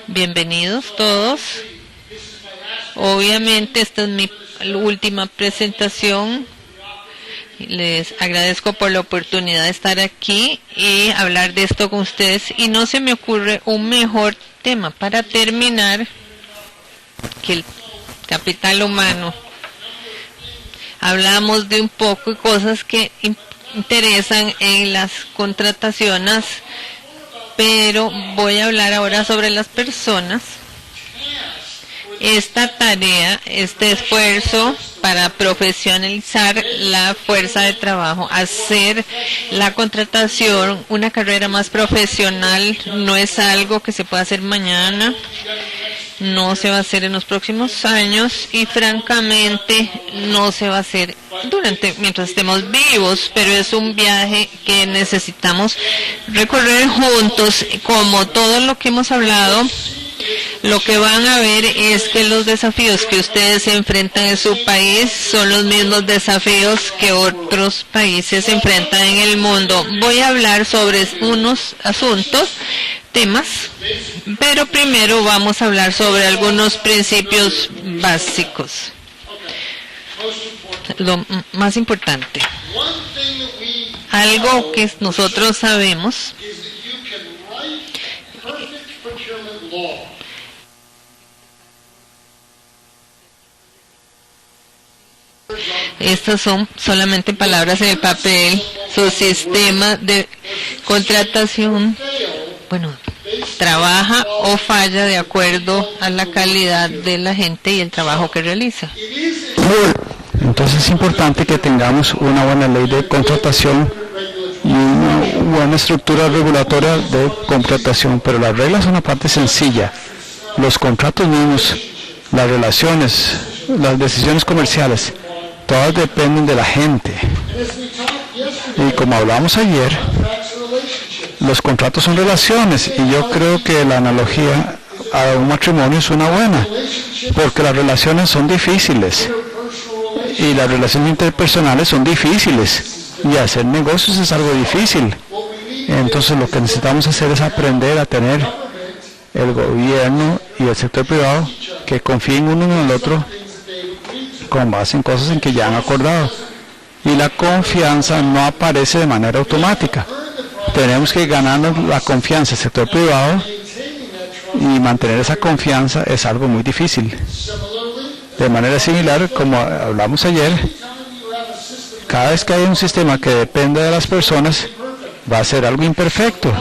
Bienvenidos todos. Obviamente esta es mi última presentación. Les agradezco por la oportunidad de estar aquí y hablar de esto con ustedes. Y no se me ocurre un mejor tema para terminar que el capital humano. Hablamos de un poco de cosas que interesan en las contrataciones, pero voy a hablar ahora sobre las personas. Esta tarea, este esfuerzo para profesionalizar la fuerza de trabajo, hacer la contratación una carrera más profesional, no es algo que se pueda hacer mañana, no se va a hacer en los próximos años y francamente no se va a hacer mientras estemos vivos, pero es un viaje que necesitamos recorrer juntos. Como todo lo que hemos hablado, lo que van a ver es que los desafíos que ustedes se enfrentan en su país son los mismos desafíos que otros países se enfrentan en el mundo. Voy a hablar sobre unos temas, pero primero vamos a hablar sobre algunos principios básicos. Lo más importante, algo que nosotros sabemos, estas son solamente palabras en el papel. Su sistema de contratación, trabaja o falla de acuerdo a la calidad de la gente y el trabajo que realiza. Entonces es importante que tengamos una buena ley de contratación y una buena estructura regulatoria de contratación, pero las reglas son una parte sencilla. Los contratos mismos, las relaciones, las decisiones comerciales, todas dependen de la gente. Y como hablamos ayer, los contratos son relaciones, y yo creo que la analogía a un matrimonio es una buena, porque las relaciones son difíciles, y las relaciones interpersonales son difíciles, y hacer negocios es algo difícil. Entonces lo que necesitamos hacer es aprender a tener el gobierno y el sector privado que confíen uno en el otro con base en cosas en que ya han acordado. Y la confianza no aparece de manera automática. Tenemos que ganarnos la confianza del sector privado, y mantener esa confianza es algo muy difícil. De manera similar, como hablamos ayer, cada vez que hay un sistema que depende de las personas, va a ser algo imperfecto.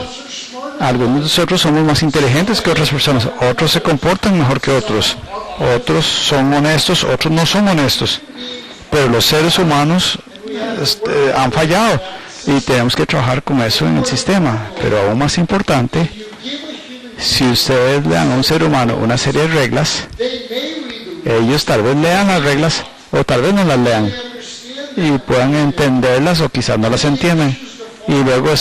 Algunos de nosotros somos más inteligentes que otras personas, otros se comportan mejor que otros, otros son honestos, otros no son honestos, pero los seres humanos han fallado y tenemos que trabajar con eso en el sistema. Pero aún más importante, si ustedes le dan a un ser humano una serie de reglas, ellos tal vez lean las reglas o tal vez no las lean y puedan entenderlas o quizás no las entiendan, y luego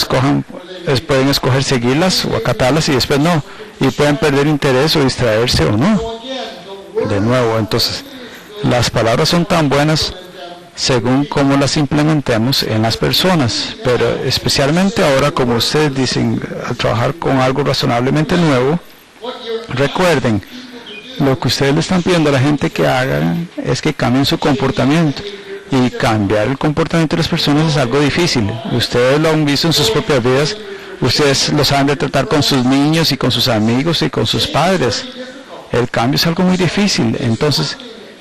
pueden escoger seguirlas o acatarlas y después no, y pueden perder interés o distraerse o no. De nuevo, entonces, las palabras son tan buenas según cómo las implementemos en las personas, pero especialmente ahora, como ustedes dicen, al trabajar con algo razonablemente nuevo, recuerden, lo que ustedes le están pidiendo a la gente que hagan es que cambien su comportamiento, y cambiar el comportamiento de las personas es algo difícil. Ustedes lo han visto en sus propias vidas, ustedes lo saben de tratar con sus niños y con sus amigos y con sus padres. El cambio es algo muy difícil. Entonces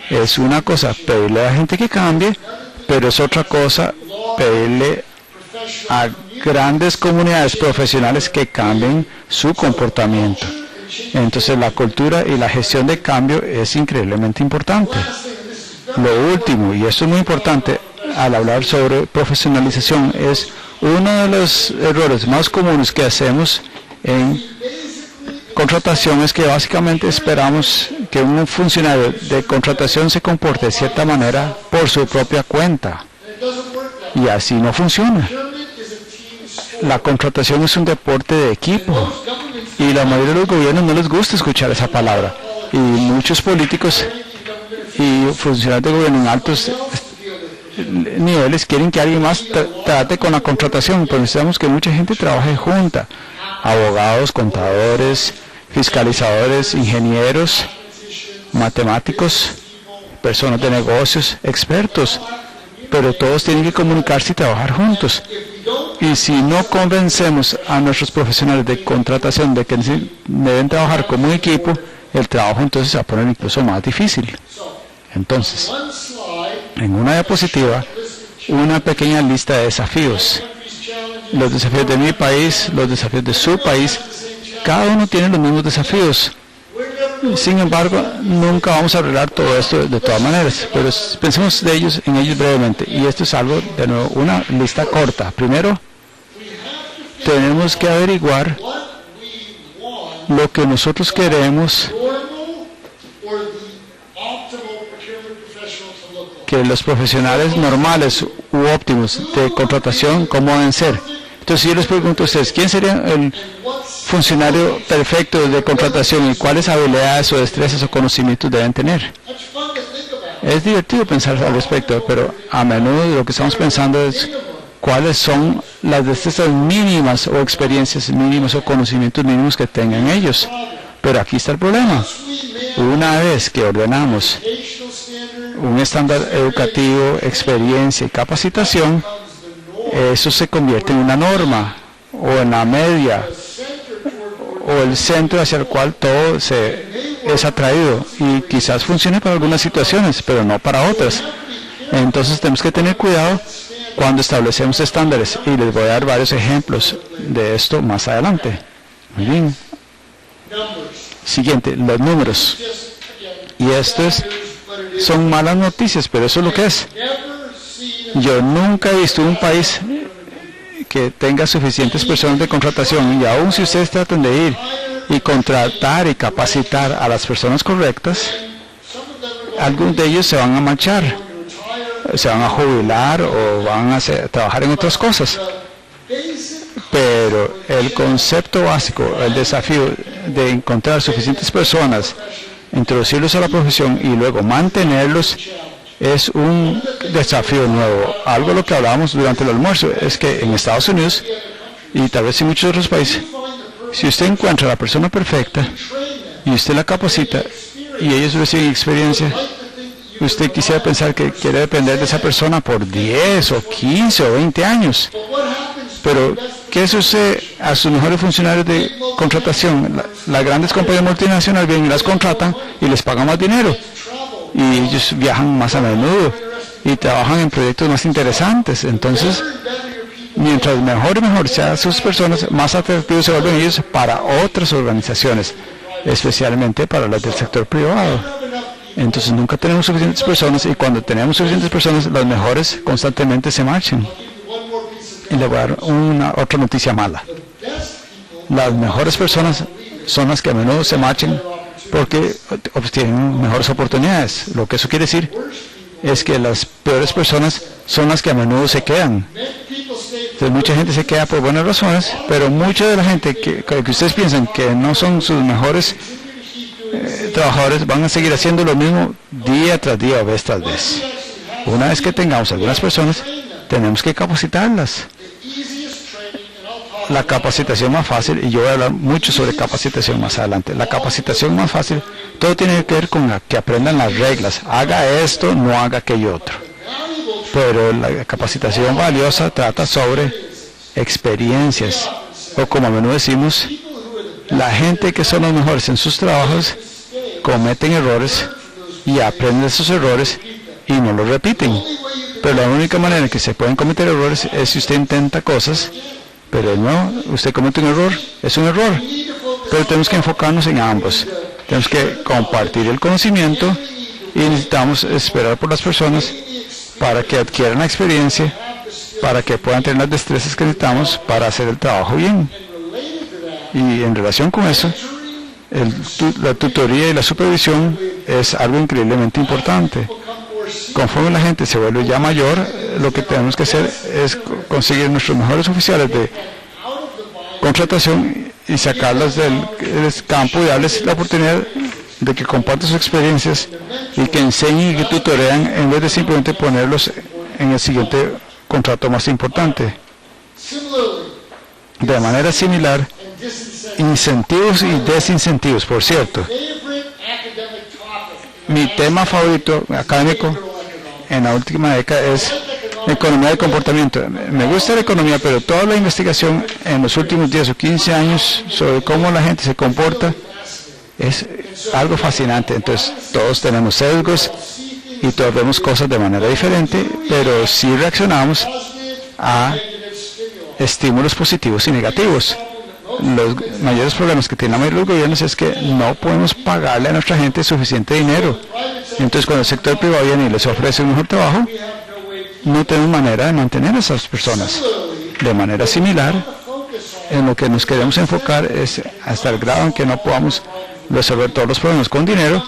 es una cosa pedirle a la gente que cambie, pero es otra cosa pedirle a grandes comunidades profesionales que cambien su comportamiento. Entonces la cultura y la gestión de cambio es increíblemente importante. Lo último, y esto es muy importante al hablar sobre profesionalización, es uno de los errores más comunes que hacemos en contratación, es que básicamente esperamos que un funcionario de contratación se comporte de cierta manera por su propia cuenta, y así no funciona. La contratación es un deporte de equipo, y la mayoría de los gobiernos no les gusta escuchar esa palabra, y muchos políticos y funcionarios de gobierno en altos niveles quieren que alguien más trate con la contratación, pero necesitamos que mucha gente trabaje junta. abogados, contadores, fiscalizadores, ingenieros, matemáticos, personas de negocios, expertos, pero todos tienen que comunicarse y trabajar juntos. Y si no convencemos a nuestros profesionales de contratación de que deben trabajar como un equipo, el trabajo entonces se va a poner incluso más difícil. Entonces, en una diapositiva, una pequeña lista de desafíos. Los desafíos de mi país, los desafíos de su país, cada uno tiene los mismos desafíos. Sin embargo, nunca vamos a arreglar todo esto de todas maneras, pero pensemos en ellos brevemente. Y esto es algo, de nuevo, una lista corta. Primero, tenemos que averiguar lo que nosotros queremos que los profesionales normales u óptimos de contratación, ¿cómo deben ser? Entonces, yo les pregunto a ustedes, ¿quién sería el funcionario perfecto de contratación y cuáles habilidades o destrezas o conocimientos deben tener? Es divertido pensar al respecto, pero a menudo lo que estamos pensando es cuáles son las destrezas mínimas o experiencias mínimas o conocimientos mínimos que tengan ellos. Pero aquí está el problema. Una vez que ordenamos un estándar educativo, experiencia y capacitación, eso se convierte en una norma, o en la media, o el centro hacia el cual todo es atraído. Y quizás funcione para algunas situaciones, pero no para otras. Entonces tenemos que tener cuidado cuando establecemos estándares. Y les voy a dar varios ejemplos de esto más adelante. Muy bien. Siguiente, los números. Y estos son malas noticias, pero eso es lo que es. Yo nunca he visto un país que tenga suficientes personas de contratación, y aún si ustedes tratan de ir y contratar y capacitar a las personas correctas, algunos de ellos se van a marchar, se van a jubilar o van a trabajar en otras cosas. Pero el concepto básico, el desafío de encontrar suficientes personas, introducirlos a la profesión y luego mantenerlos, es un desafío nuevo. Algo de lo que hablábamos durante el almuerzo es que en Estados Unidos y tal vez en muchos otros países, si usted encuentra a la persona perfecta y usted la capacita y ellos reciben experiencia, usted quisiera pensar que quiere depender de esa persona por 10 o 15 o 20 años. Pero, ¿qué sucede a sus mejores funcionarios de contratación? Las grandes compañías multinacionales vienen y las contratan y les pagan más dinero. Y ellos viajan más a menudo y trabajan en proyectos más interesantes. Entonces, mientras mejor y mejor sean sus personas, más atractivos se vuelven ellos para otras organizaciones, especialmente para las del sector privado. Entonces, nunca tenemos suficientes personas, y cuando tenemos suficientes personas, las mejores constantemente se marchan. Y le voy a dar otra noticia mala. Las mejores personas son las que a menudo se marchan porque obtienen mejores oportunidades. Lo que eso quiere decir es que las peores personas son las que a menudo se quedan. Entonces, mucha gente se queda por buenas razones, pero mucha de la gente que ustedes piensan que no son sus mejores trabajadores van a seguir haciendo lo mismo día tras día o vez tras vez. Una vez que tengamos algunas personas, tenemos que capacitarlas. La capacitación más fácil, y yo voy a hablar mucho sobre capacitación más adelante, la capacitación más fácil, todo tiene que ver con que aprendan las reglas. Haga esto, no haga aquello otro. Pero la capacitación valiosa trata sobre experiencias, o como a menudo decimos, la gente que son los mejores en sus trabajos cometen errores y aprenden de esos errores y no los repiten. Pero la única manera en que se pueden cometer errores es si usted intenta cosas, pero no, usted comete un error, es un error. Pero tenemos que enfocarnos en ambos. Tenemos que compartir el conocimiento y necesitamos esperar por las personas para que adquieran la experiencia, para que puedan tener las destrezas que necesitamos para hacer el trabajo bien. Y en relación con eso, la tutoría y la supervisión es algo increíblemente importante. Conforme la gente se vuelve ya mayor, lo que tenemos que hacer es conseguir nuestros mejores oficiales de contratación y sacarlas del campo y darles la oportunidad de que compartan sus experiencias y que enseñen y que tutorean en vez de simplemente ponerlos en el siguiente contrato más importante. De manera similar, incentivos y desincentivos. Por cierto, mi tema favorito académico en la última década es economía del comportamiento. Me gusta la economía, pero toda la investigación en los últimos 10 o 15 años sobre cómo la gente se comporta es algo fascinante. Entonces, todos tenemos sesgos y todos vemos cosas de manera diferente, pero sí reaccionamos a estímulos positivos y negativos. Los mayores problemas que tienen la mayoría de los gobiernos es que no podemos pagarle a nuestra gente suficiente dinero. Entonces, cuando el sector privado viene y les ofrece un mejor trabajo, no tenemos manera de mantener a esas personas. De manera similar, en lo que nos queremos enfocar es hasta el grado en que no podamos resolver todos los problemas con dinero.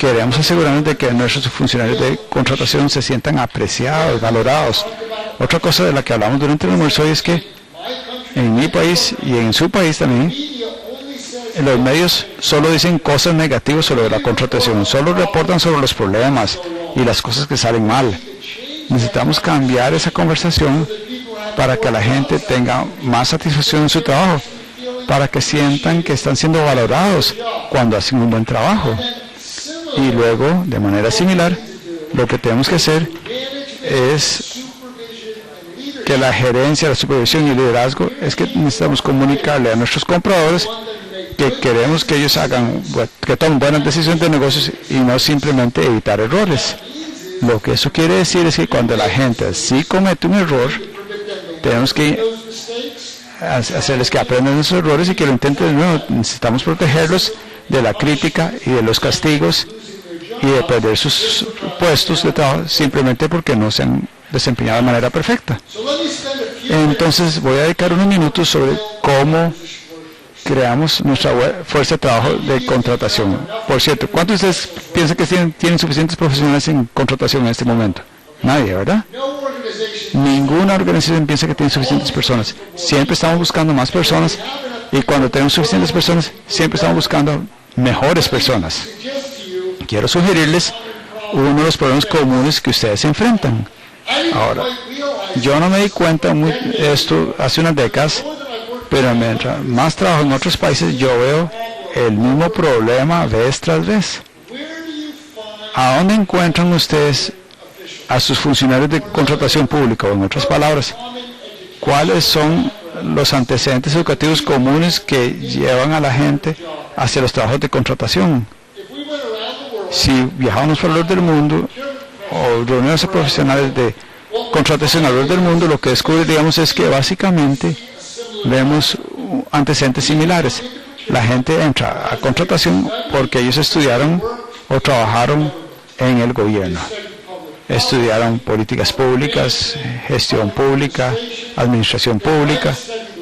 Queremos asegurarnos de que nuestros funcionarios de contratación se sientan apreciados, valorados. Otra cosa de la que hablamos durante el almuerzo hoy es que en mi país y en su país también, los medios solo dicen cosas negativas sobre la contratación, solo reportan sobre los problemas y las cosas que salen mal. Necesitamos cambiar esa conversación para que la gente tenga más satisfacción en su trabajo, para que sientan que están siendo valorados cuando hacen un buen trabajo. Y luego, de manera similar, lo que tenemos que hacer es que la gerencia, la supervisión y el liderazgo es que necesitamos comunicarle a nuestros compradores que queremos que ellos que tomen buenas decisiones de negocios y no simplemente evitar errores. Lo que eso quiere decir es que cuando la gente sí comete un error, tenemos que hacerles que aprendan esos errores y que lo intenten de nuevo. Necesitamos protegerlos de la crítica y de los castigos y de perder sus puestos de trabajo simplemente porque no se han desempeñado de manera perfecta. Entonces voy a dedicar unos minutos sobre cómo creamos nuestra fuerza de trabajo de contratación. Por cierto, ¿cuántos de ustedes piensan que tienen suficientes profesionales en contratación en este momento? Nadie, ¿verdad? Ninguna organización piensa que tiene suficientes personas. Siempre estamos buscando más personas y cuando tenemos suficientes personas, siempre estamos buscando mejores personas. Quiero sugerirles uno de los problemas comunes que ustedes se enfrentan. Ahora, yo no me di cuenta de esto hace unas décadas, pero mientras más trabajo en otros países, yo veo el mismo problema vez tras vez. ¿A dónde encuentran ustedes a sus funcionarios de contratación pública? O en otras palabras, ¿cuáles son los antecedentes educativos comunes que llevan a la gente hacia los trabajos de contratación? Si viajamos alrededor del mundo o reuniones a profesionales de contratación alrededor del mundo, lo que descubriríamos es que básicamente vemos antecedentes similares. La gente entra a contratación porque ellos estudiaron o trabajaron en el gobierno. Estudiaron políticas públicas, gestión pública, administración pública,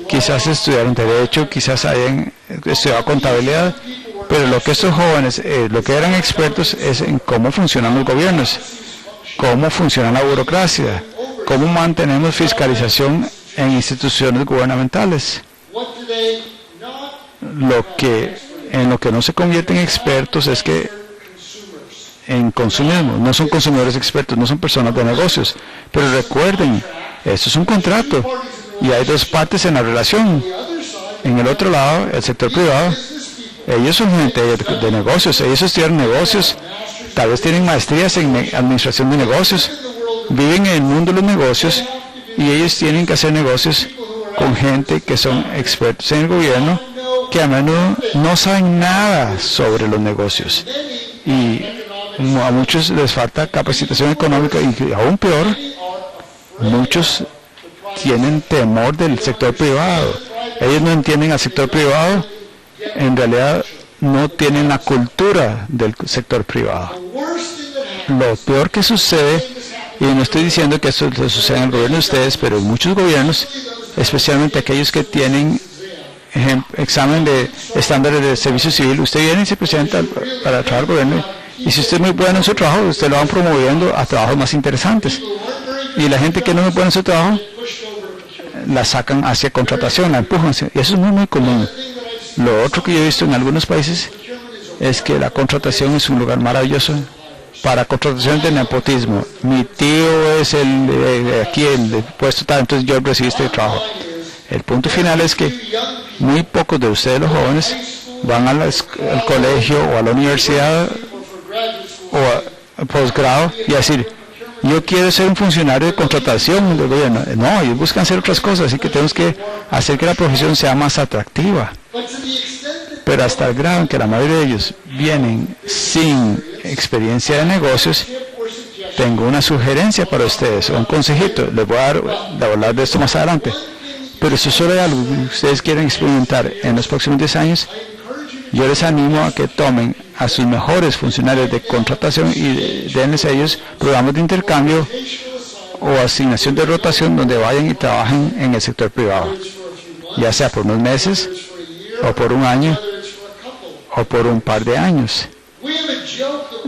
quizás estudiaron derecho, quizás hayan estudiado contabilidad, pero lo que estos jóvenes, lo que eran expertos es en cómo funcionan los gobiernos, cómo funciona la burocracia, cómo mantenemos fiscalización en instituciones gubernamentales. En lo que no se convierten en expertos es que en consumismo, no son consumidores expertos, no son personas de negocios. Pero recuerden, esto es un contrato y hay dos partes en la relación. En el otro lado, el sector privado, ellos son gente de negocios, ellos estudian negocios, tal vez tienen maestrías en administración de negocios, viven en el mundo de los negocios y ellos tienen que hacer negocios con gente que son expertos en el gobierno, que a menudo no saben nada sobre los negocios. Y a muchos les falta capacitación económica y aún peor, muchos tienen temor del sector privado. Ellos no entienden al sector privado, en realidad no tienen la cultura del sector privado. Lo peor que sucede, y no estoy diciendo que esto suceda en el gobierno de ustedes, pero en muchos gobiernos, especialmente aquellos que tienen examen de estándares de servicio civil, usted viene y se presenta para trabajar al gobierno, y si usted es muy bueno en su trabajo, usted lo van promoviendo a trabajos más interesantes. Y la gente que no es muy buena en su trabajo, la sacan hacia contratación, la empujan y eso es muy, muy común. Lo otro que yo he visto en algunos países es que la contratación es un lugar maravilloso para contratación de nepotismo. Mi tío es aquí el puesto tal, entonces yo recibí este trabajo. El punto final es que muy pocos de ustedes los jóvenes van al colegio o a la universidad o al posgrado y a decir, yo quiero ser un funcionario de contratación del gobierno. No, ellos buscan hacer otras cosas, así que tenemos que hacer que la profesión sea más atractiva. Pero hasta el grado en que la mayoría de ellos vienen sin experiencia de negocios, tengo una sugerencia para ustedes, un consejito. Les voy a hablar de esto más adelante. Pero si solo hay algo que ustedes quieren experimentar en los próximos 10 años, yo les animo a que tomen a sus mejores funcionarios de contratación y denles a ellos programas de intercambio o asignación de rotación donde vayan y trabajen en el sector privado, ya sea por unos meses o por un año o por un par de años.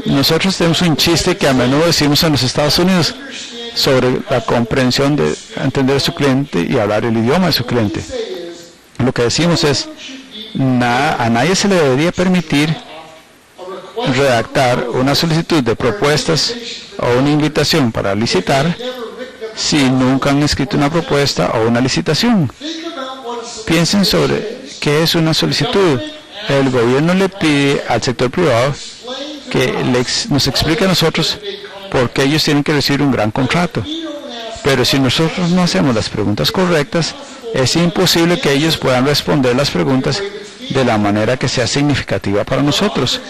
Nosotros tenemos un chiste que a menudo decimos en los Estados Unidos sobre la comprensión de entender a su cliente y hablar el idioma de su cliente. Lo que decimos es, a nadie se le debería permitir redactar una solicitud de propuestas o una invitación para licitar si nunca han escrito una propuesta o una licitación. Piensen sobre qué es una solicitud. El gobierno le pide al sector privado que nos explique a nosotros por qué ellos tienen que recibir un gran contrato. Pero si nosotros no hacemos las preguntas correctas, es imposible que ellos puedan responder las preguntas de la manera que sea significativa para nosotros.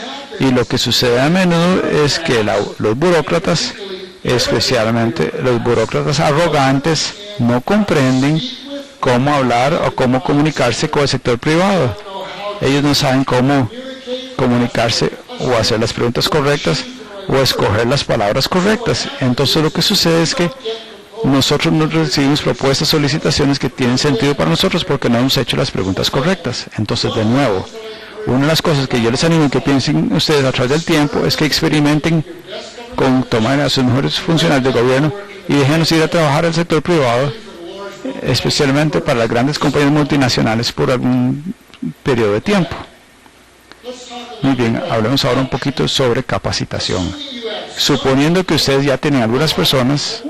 Y lo que sucede a menudo es que los burócratas, especialmente los burócratas arrogantes, no comprenden cómo hablar o cómo comunicarse con el sector privado. Ellos no saben cómo comunicarse o hacer las preguntas correctas o escoger las palabras correctas. Entonces lo que sucede es que nosotros no recibimos propuestas, solicitaciones que tienen sentido para nosotros porque no hemos hecho las preguntas correctas. Entonces, de nuevo, una de las cosas que yo les animo que piensen ustedes a través del tiempo es que experimenten con tomar a sus mejores funcionarios de gobierno y déjenos ir a trabajar al sector privado, especialmente para las grandes compañías multinacionales por algún periodo de tiempo. Muy bien, hablemos ahora un poquito sobre capacitación. Suponiendo que ustedes ya tienen algunas personas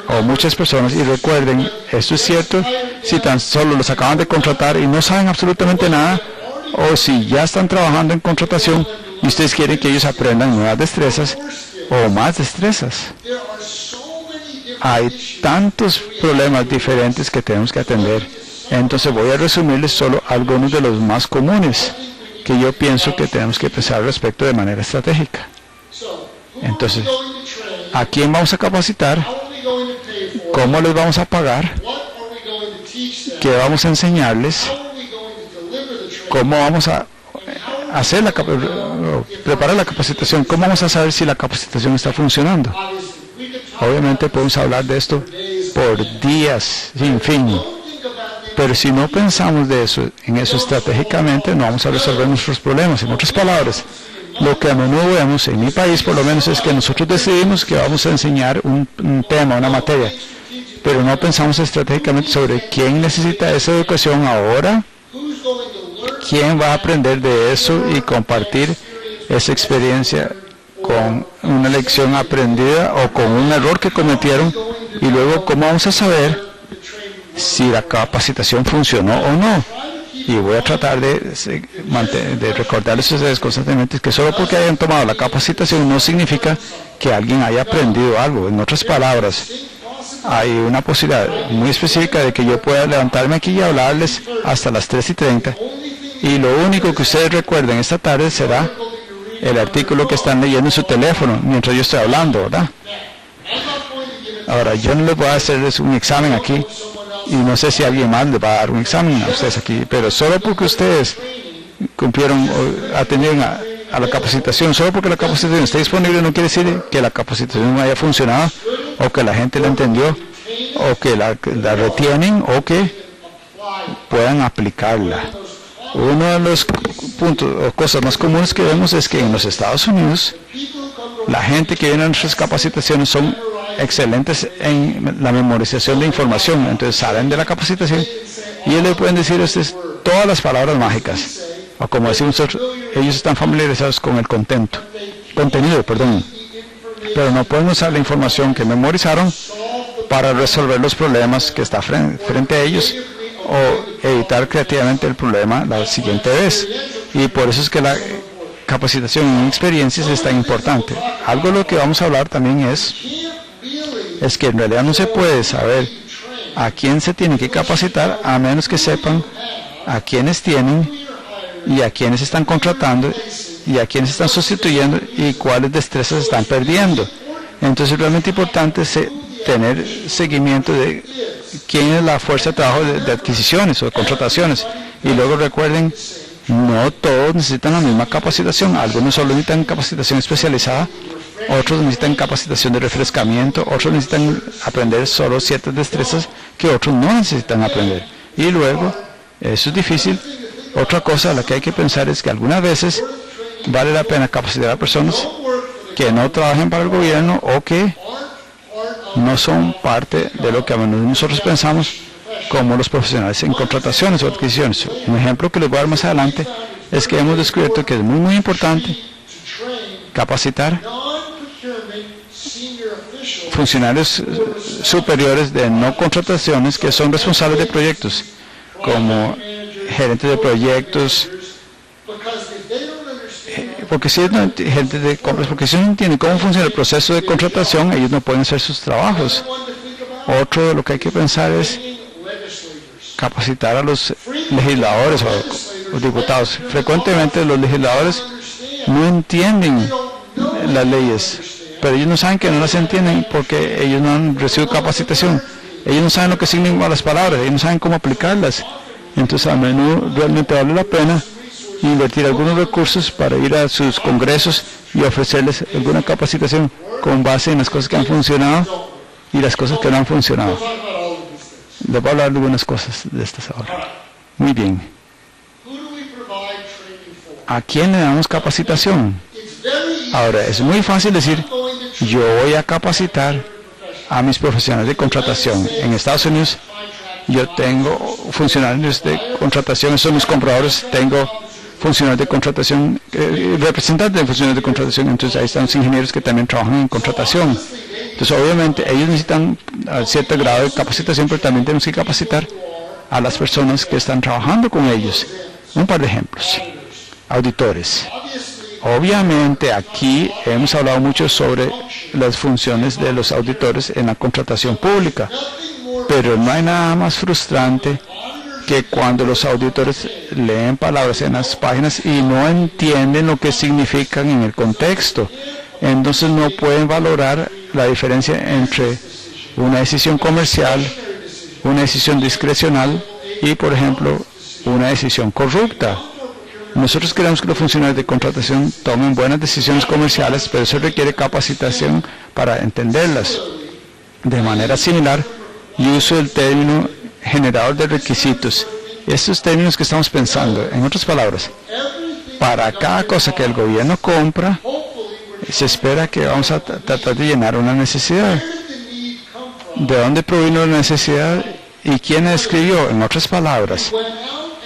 o muchas personas, y recuerden, esto es cierto si tan solo los acaban de contratar y no saben absolutamente nada, o si ya están trabajando en contratación y ustedes quieren que ellos aprendan nuevas destrezas o más destrezas. Hay tantos problemas diferentes que tenemos que atender. Entonces voy a resumirles solo algunos de los más comunes que yo pienso que tenemos que pensar al respecto de manera estratégica. Entonces, ¿a quién vamos a capacitar? ¿Cómo les vamos a pagar? ¿Qué vamos a enseñarles? ¿Cómo vamos a hacer preparar la capacitación? ¿Cómo vamos a saber si la capacitación está funcionando? Obviamente podemos hablar de esto por días sin fin. Pero si no pensamos en eso estratégicamente, no vamos a resolver nuestros problemas. En otras palabras, lo que a menudo vemos en mi país, por lo menos, es que nosotros decidimos que vamos a enseñar un tema, una materia, pero no pensamos estratégicamente sobre quién necesita esa educación ahora, quién va a aprender de eso y compartir esa experiencia con una lección aprendida o con un error que cometieron, y luego cómo vamos a saber si la capacitación funcionó o no. Y voy a tratar de recordarles a ustedes constantemente que solo porque hayan tomado la capacitación no significa que alguien haya aprendido algo. En otras palabras, hay una posibilidad muy específica de que yo pueda levantarme aquí y hablarles hasta las 3:30. Y lo único que ustedes recuerden esta tarde será el artículo que están leyendo en su teléfono mientras yo estoy hablando, ¿verdad? Ahora, yo no les voy a hacerles un examen aquí. Y no sé si alguien más les va a dar un examen a ustedes aquí, pero solo porque ustedes cumplieron, atendieron a la capacitación, solo porque la capacitación está disponible no quiere decir que la capacitación no haya funcionado, o que la gente la entendió, o que la retienen, o que puedan aplicarla. Uno de los puntos o cosas más comunes que vemos es que en los Estados Unidos, la gente que viene a nuestras capacitaciones son excelentes en la memorización de información. Entonces salen de la capacitación y ellos le pueden decir todas las palabras mágicas, o como decimos nosotros, ellos están familiarizados con el contenido, pero no pueden usar la información que memorizaron para resolver los problemas que está frente a ellos o evitar creativamente el problema la siguiente vez. Y por eso es que la capacitación en experiencias es tan importante. Algo de lo que vamos a hablar también es que en realidad no se puede saber a quién se tiene que capacitar a menos que sepan a quiénes tienen y a quiénes están contratando y a quiénes están sustituyendo y cuáles destrezas están perdiendo. Entonces es realmente importante tener seguimiento de quién es la fuerza de trabajo de adquisiciones o de contrataciones. Y luego recuerden, no todos necesitan la misma capacitación. Algunos solo necesitan capacitación especializada, otros necesitan capacitación de refrescamiento, otros necesitan aprender solo ciertas destrezas que otros no necesitan aprender. Y luego, eso es difícil. Otra cosa a la que hay que pensar es que algunas veces vale la pena capacitar a personas que no trabajen para el gobierno o que no son parte de lo que a menudo nosotros pensamos como los profesionales en contrataciones o adquisiciones. Un ejemplo que les voy a dar más adelante es que hemos descubierto que es muy importante capacitar funcionarios superiores de no contrataciones que son responsables de proyectos, como gerentes de proyectos, porque si no, gente de compras, porque si no entienden cómo funciona el proceso de contratación, ellos no pueden hacer sus trabajos. Otro de lo que hay que pensar es capacitar a los legisladores o los diputados. Frecuentemente los legisladores no entienden las leyes, pero ellos no saben que no las entienden porque ellos no han recibido capacitación. Ellos no saben lo que significan las palabras, ellos no saben cómo aplicarlas. Entonces a menudo realmente vale la pena invertir algunos recursos para ir a sus congresos y ofrecerles alguna capacitación con base en las cosas que han funcionado y las cosas que no han funcionado. Les voy a hablar de algunas cosas de estas ahora. Muy bien. ¿A quién le damos capacitación? Ahora, es muy fácil decir, yo voy a capacitar a mis profesionales de contratación. En Estados Unidos, yo tengo funcionarios de contratación, son mis compradores, tengo funcionarios de contratación, representantes de funcionarios de contratación, entonces ahí están los ingenieros que también trabajan en contratación. Entonces, obviamente, ellos necesitan cierto grado de capacitación, pero también tenemos que capacitar a las personas que están trabajando con ellos. Un par de ejemplos. Auditores. Obviamente, aquí hemos hablado mucho sobre las funciones de los auditores en la contratación pública, pero no hay nada más frustrante que cuando los auditores leen palabras en las páginas y no entienden lo que significan en el contexto. Entonces no pueden valorar la diferencia entre una decisión comercial, una decisión discrecional y, por ejemplo, una decisión corrupta. Nosotros queremos que los funcionarios de contratación tomen buenas decisiones comerciales, pero eso requiere capacitación para entenderlas. De manera similar, yo uso el término generador de requisitos. Estos términos que estamos pensando, en otras palabras, para cada cosa que el gobierno compra, se espera que vamos a tratar de llenar una necesidad. ¿De dónde provino la necesidad y quién la escribió? En otras palabras,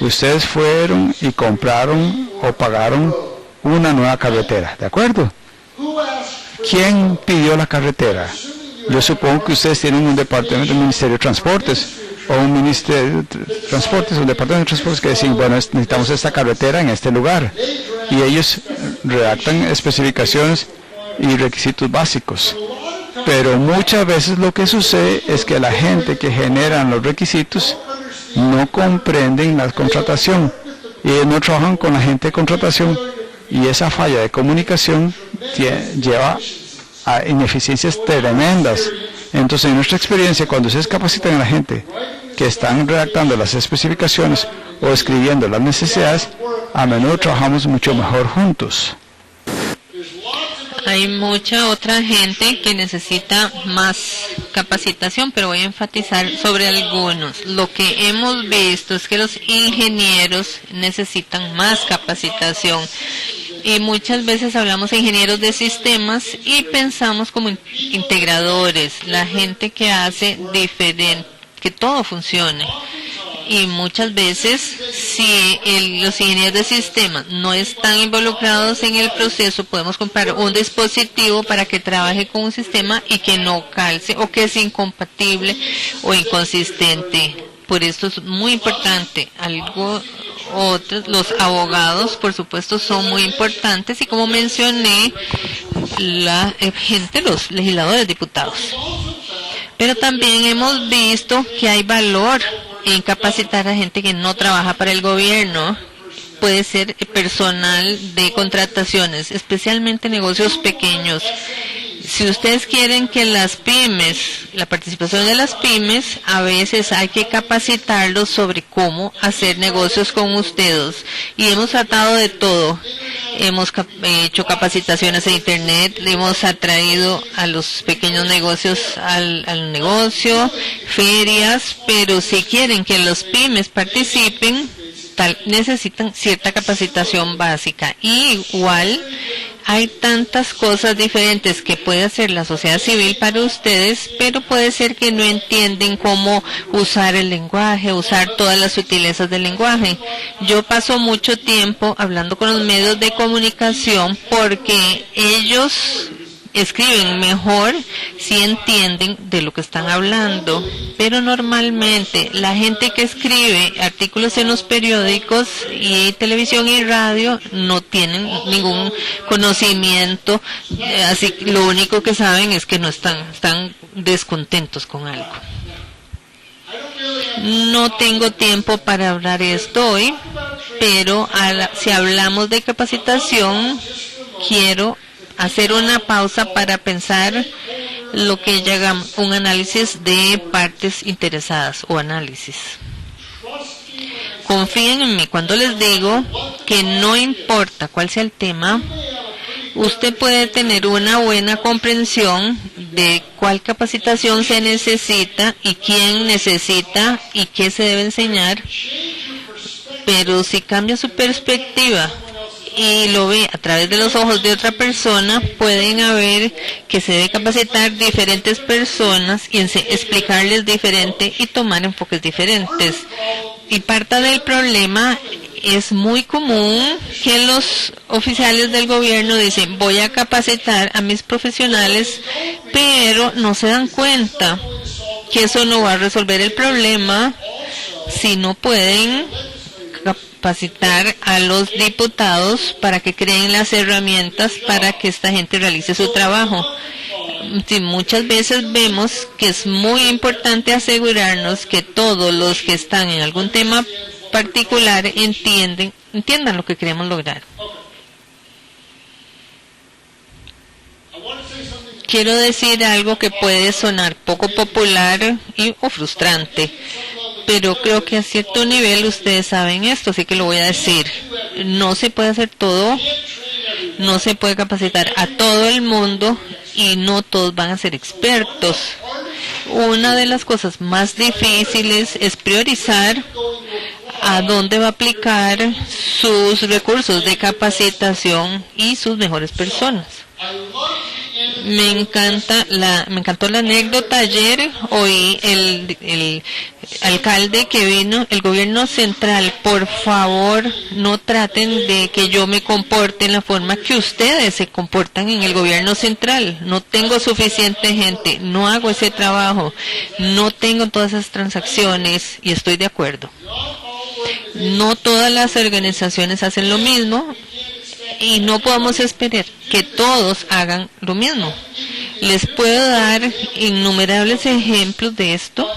ustedes fueron y compraron o pagaron una nueva carretera, ¿de acuerdo? ¿Quién pidió la carretera? Yo supongo que ustedes tienen un departamento del Ministerio de Transportes o un Ministerio de Transportes o un departamento de Transportes que dicen, bueno, necesitamos esta carretera en este lugar. Y ellos redactan especificaciones y requisitos básicos. Pero muchas veces lo que sucede es que la gente que generan los requisitos no comprenden la contratación y no trabajan con la gente de contratación, y esa falla de comunicación lleva a ineficiencias tremendas. Entonces, en nuestra experiencia, cuando ustedes capacitan a la gente que están redactando las especificaciones o escribiendo las necesidades, a menudo trabajamos mucho mejor juntos. Hay mucha otra gente que necesita más capacitación, pero voy a enfatizar sobre algunos. Lo que hemos visto es que los ingenieros necesitan más capacitación. Y muchas veces hablamos de ingenieros de sistemas y pensamos como integradores, la gente que hace diferente, que todo funcione. Y muchas veces, si los ingenieros de sistemas no están involucrados en el proceso, podemos comprar un dispositivo para que trabaje con un sistema y que no calce o que es incompatible o inconsistente. Por esto es muy importante. Los abogados, por supuesto, son muy importantes y como mencioné, la gente, los legisladores, diputados. Pero también hemos visto que hay valor en capacitar a gente que no trabaja para el gobierno. Puede ser personal de contrataciones, especialmente negocios pequeños. Si ustedes quieren que las pymes, la participación de las pymes, a veces hay que capacitarlos sobre cómo hacer negocios con ustedes. Y hemos tratado de todo. Hemos hecho capacitaciones en internet, hemos atraído a los pequeños negocios al negocio, ferias, pero si quieren que los pymes participen, necesitan cierta capacitación básica. Y igual hay tantas cosas diferentes que puede hacer la sociedad civil para ustedes, pero puede ser que no entienden cómo usar el lenguaje, usar todas las sutilezas del lenguaje. Yo paso mucho tiempo hablando con los medios de comunicación porque ellos escriben mejor si entienden de lo que están hablando, pero normalmente la gente que escribe artículos en los periódicos y televisión y radio no tienen ningún conocimiento, así lo único que saben es que no están descontentos con algo. No tengo tiempo para hablar esto hoy, pero si hablamos de capacitación, quiero hacer una pausa para pensar lo que llamamos un análisis de partes interesadas o análisis. Confíen en mí cuando les digo que no importa cuál sea el tema, usted puede tener una buena comprensión de cuál capacitación se necesita y quién necesita y qué se debe enseñar, pero si cambia su perspectiva y lo ve a través de los ojos de otra persona, pueden haber que se debe capacitar diferentes personas y explicarles diferente y tomar enfoques diferentes. Y parte del problema es muy común que los oficiales del gobierno dicen, voy a capacitar a mis profesionales, pero no se dan cuenta que eso no va a resolver el problema si no pueden capacitar a los diputados para que creen las herramientas para que esta gente realice su trabajo. Sí, muchas veces vemos que es muy importante asegurarnos que todos los que están en algún tema particular entiendan lo que queremos lograr. Quiero decir algo que puede sonar poco popular o frustrante, pero creo que a cierto nivel ustedes saben esto, así que lo voy a decir. No se puede hacer todo, no se puede capacitar a todo el mundo y no todos van a ser expertos. Una de las cosas más difíciles es priorizar a dónde va a aplicar sus recursos de capacitación y sus mejores personas. Me encantó la anécdota ayer. Oí el alcalde que vino, el gobierno central, por favor, no traten de que yo me comporte en la forma que ustedes se comportan en el gobierno central. No tengo suficiente gente, no hago ese trabajo, no tengo todas esas transacciones y estoy de acuerdo. No todas las organizaciones hacen lo mismo. Y no podemos esperar que todos hagan lo mismo. Les puedo dar innumerables ejemplos de esto,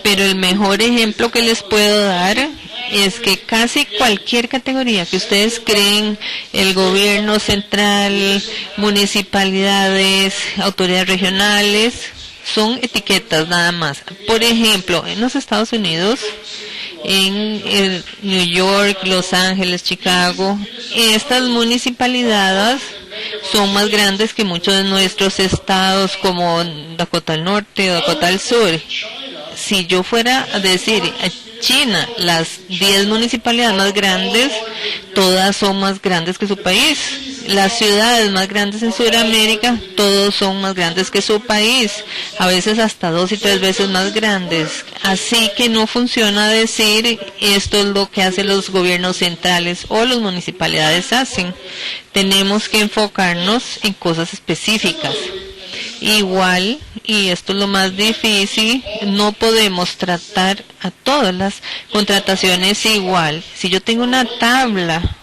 pero el mejor ejemplo que les puedo dar es que casi cualquier categoría que ustedes creen, el gobierno central, municipalidades, autoridades regionales, son etiquetas nada más. Por ejemplo, en los Estados Unidos, en New York, Los Ángeles, Chicago, estas municipalidades son más grandes que muchos de nuestros estados como Dakota del Norte o Dakota del Sur. Si yo fuera a decir China, las 10 municipalidades más grandes, todas son más grandes que su país. Las ciudades más grandes en Sudamérica, todos son más grandes que su país, a veces hasta 2 y 3 veces más grandes. Así que no funciona decir esto es lo que hacen los gobiernos centrales o las municipalidades hacen. Tenemos que enfocarnos en cosas específicas. Igual, y esto es lo más difícil, no podemos tratar a todas las contrataciones igual. Si yo tengo una tabla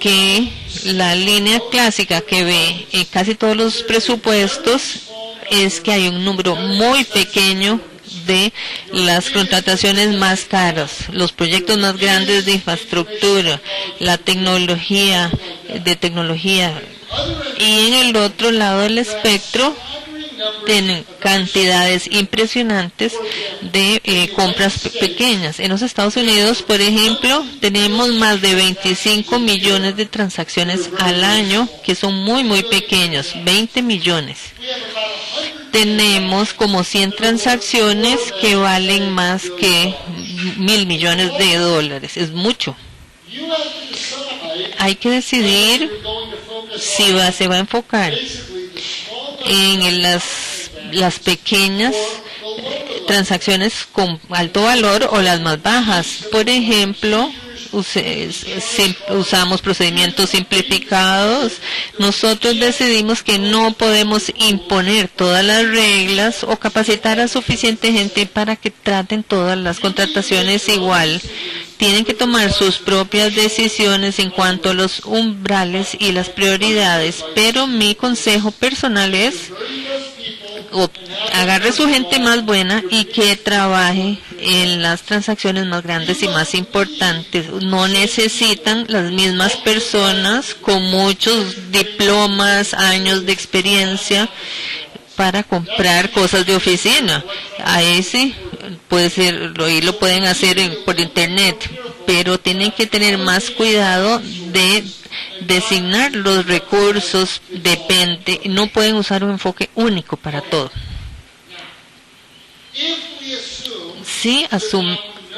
que la línea clásica que ve en casi todos los presupuestos es que hay un número muy pequeño de las contrataciones más caras, los proyectos más grandes de infraestructura, la tecnología, y en el otro lado del espectro tienen cantidades impresionantes de compras pequeñas. En los Estados Unidos, por ejemplo, tenemos más de 25 millones de transacciones al año que son muy pequeños, 20 millones. Tenemos como 100 transacciones que valen más que 1.000 millones de dólares. Es mucho. Hay que decidir si se va a enfocar en las pequeñas transacciones con alto valor o las más bajas. Por ejemplo, usamos procedimientos simplificados. Nosotros decidimos que no podemos imponer todas las reglas o capacitar a suficiente gente para que traten todas las contrataciones igual. Tienen que tomar sus propias decisiones en cuanto a los umbrales y las prioridades, pero mi consejo personal es agarre su gente más buena y que trabaje en las transacciones más grandes y más importantes. No necesitan las mismas personas con muchos diplomas, años de experiencia para comprar cosas de oficina. Ahí sí, puede ser, ahí lo pueden hacer por internet, pero tienen que tener más cuidado de designar los recursos, depende, no pueden usar un enfoque único para todo. Si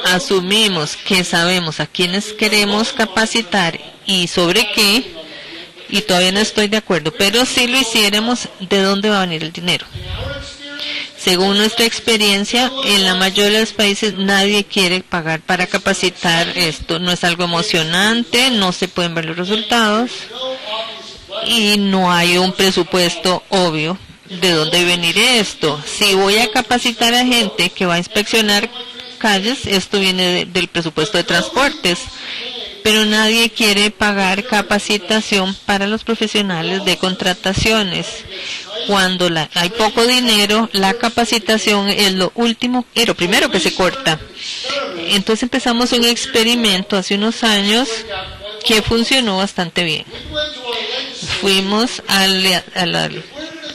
asumimos que sabemos a quiénes queremos capacitar y sobre qué, y todavía no estoy de acuerdo, pero si lo hiciéramos, ¿de dónde va a venir el dinero? Según nuestra experiencia, en la mayoría de los países nadie quiere pagar para capacitar esto. No es algo emocionante, no se pueden ver los resultados y no hay un presupuesto obvio de dónde venir esto. Si voy a capacitar a gente que va a inspeccionar calles, esto viene del presupuesto de transportes. Pero nadie quiere pagar capacitación para los profesionales de contrataciones. Cuando hay poco dinero, la capacitación es lo primero que se corta. Entonces empezamos un experimento hace unos años que funcionó bastante bien. Fuimos a la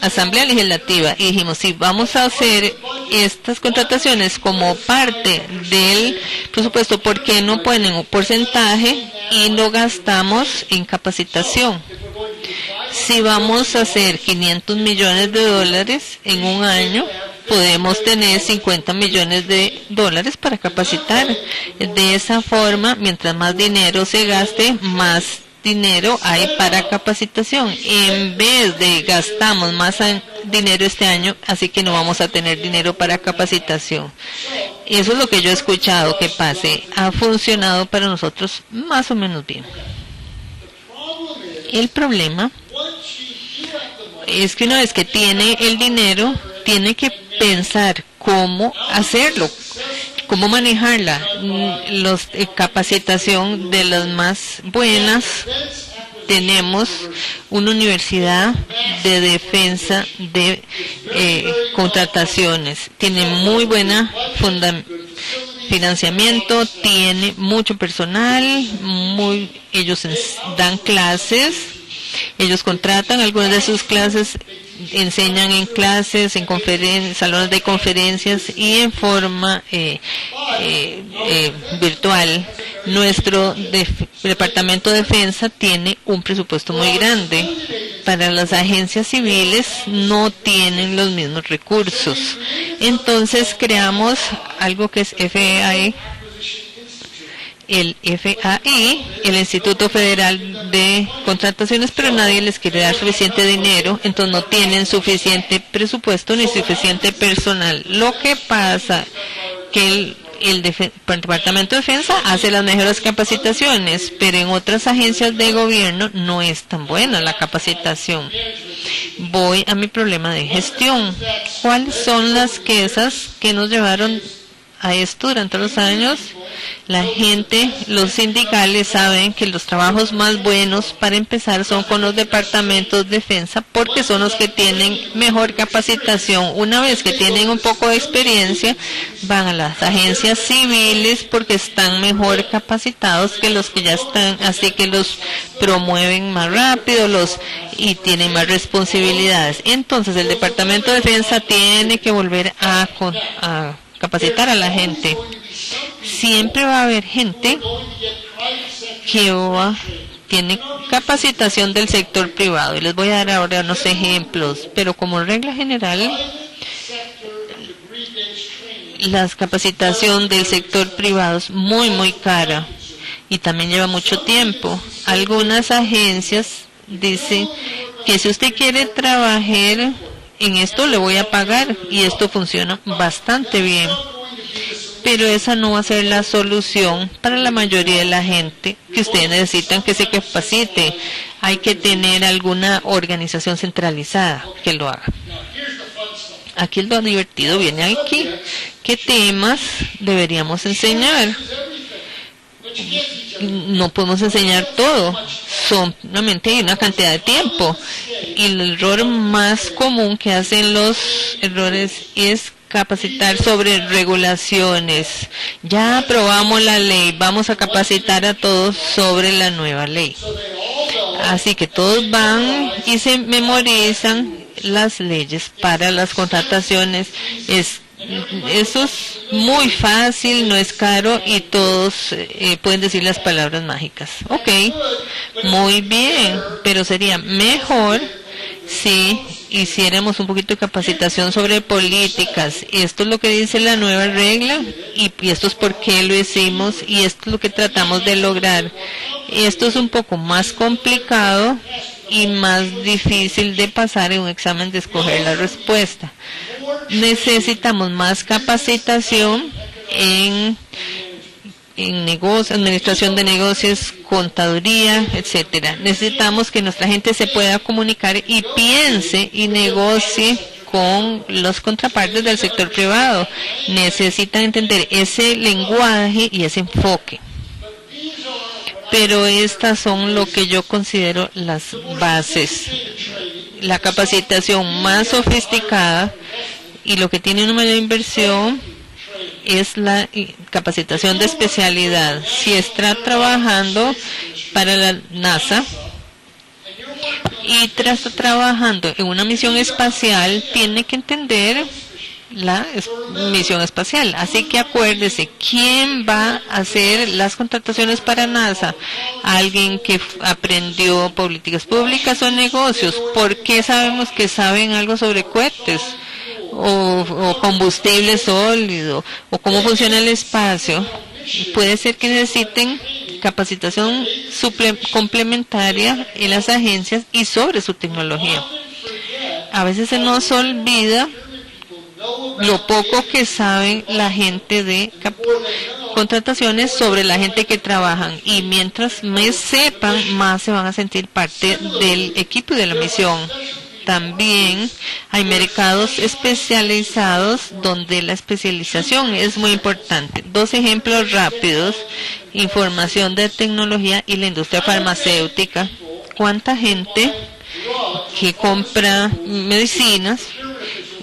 Asamblea Legislativa y dijimos, si vamos a hacer estas contrataciones como parte del presupuesto, ¿por qué no ponen un porcentaje y lo gastamos en capacitación? Si vamos a hacer 500 millones de dólares en un año, podemos tener 50 millones de dólares para capacitar. De esa forma, mientras más dinero se gaste, más dinero hay para capacitación. En vez de gastamos más dinero este año, así que no vamos a tener dinero para capacitación. Eso es lo que yo he escuchado que pase. Ha funcionado para nosotros más o menos bien. El problema es que una vez que tiene el dinero, tiene que pensar cómo hacerlo, cómo manejarla. Capacitación de las más buenas. Tenemos una universidad de defensa de contrataciones. Tiene muy buena financiamiento, tiene mucho personal, ellos dan clases, ellos contratan algunas de sus clases, enseñan en clases, en salones de conferencias y en forma virtual. Nuestro Departamento de Defensa tiene un presupuesto muy grande. Para las agencias civiles no tienen los mismos recursos. Entonces creamos algo que es FAI, el Instituto Federal de Contrataciones, pero nadie les quiere dar suficiente dinero, entonces no tienen suficiente presupuesto ni suficiente personal. Lo que pasa que el Departamento de Defensa hace las mejores capacitaciones, pero en otras agencias de gobierno no es tan buena la capacitación. voy a mi problema de gestión. ¿Cuáles son las quejas que nos llevaron a esto durante los años? La gente, los sindicales saben que los trabajos más buenos para empezar son con los departamentos de defensa porque son los que tienen mejor capacitación. Una vez que tienen un poco de experiencia, van a las agencias civiles porque están mejor capacitados que los que ya están, así que los promueven más rápido y tienen más responsabilidades. Entonces el departamento de defensa tiene que volver a capacitar a la gente. Siempre va a haber gente que tiene capacitación del sector privado, y les voy a dar ahora unos ejemplos, pero como regla general, la capacitación del sector privado es muy cara y también lleva mucho tiempo. Algunas agencias dicen que si usted quiere trabajar en esto, le voy a pagar, y esto funciona bastante bien. Pero esa no va a ser la solución para la mayoría de la gente que ustedes necesitan que se capacite. Hay que tener alguna organización centralizada que lo haga. Aquí lo divertido viene aquí. ¿Qué temas deberíamos enseñar? No podemos enseñar todo, solamente hay una cantidad de tiempo, y el error más común que hacen los errores es capacitar sobre regulaciones. Ya aprobamos la ley, vamos a capacitar a todos sobre la nueva ley. Así que todos van y se memorizan las leyes para las contrataciones. Eso es muy fácil, no es caro, y todos pueden decir las palabras mágicas. Ok, muy bien, pero sería mejor si hiciéramos un poquito de capacitación sobre políticas. Esto es lo que dice la nueva regla, y esto es por qué lo hicimos, y esto es lo que tratamos de lograr. Esto es un poco más complicado y más difícil de pasar en un examen de escoger la respuesta. Necesitamos más capacitación en negocios, administración de negocios, contaduría, etcétera. Necesitamos que nuestra gente se pueda comunicar y piense y negocie con los contrapartes del sector privado. Necesitan entender ese lenguaje y ese enfoque. Pero estas son lo que yo considero las bases. La capacitación más sofisticada y lo que tiene una mayor inversión es la capacitación de especialidad. Si está trabajando para la NASA y está trabajando en una misión espacial, tiene que entender la misión espacial. Así que acuérdese, ¿quién va a hacer las contrataciones para NASA? Alguien que aprendió políticas públicas o negocios. ¿Por qué sabemos que saben algo sobre cohetes o combustible sólido o cómo funciona el espacio? Puede ser que necesiten capacitación complementaria en las agencias y sobre su tecnología. A veces se nos olvida lo poco que saben la gente de contrataciones sobre la gente que trabajan, y mientras más sepan, más se van a sentir parte del equipo y de la misión. También hay mercados especializados donde la especialización es muy importante. Dos ejemplos rápidos: información de tecnología y la industria farmacéutica. ¿Cuánta gente que compra medicinas?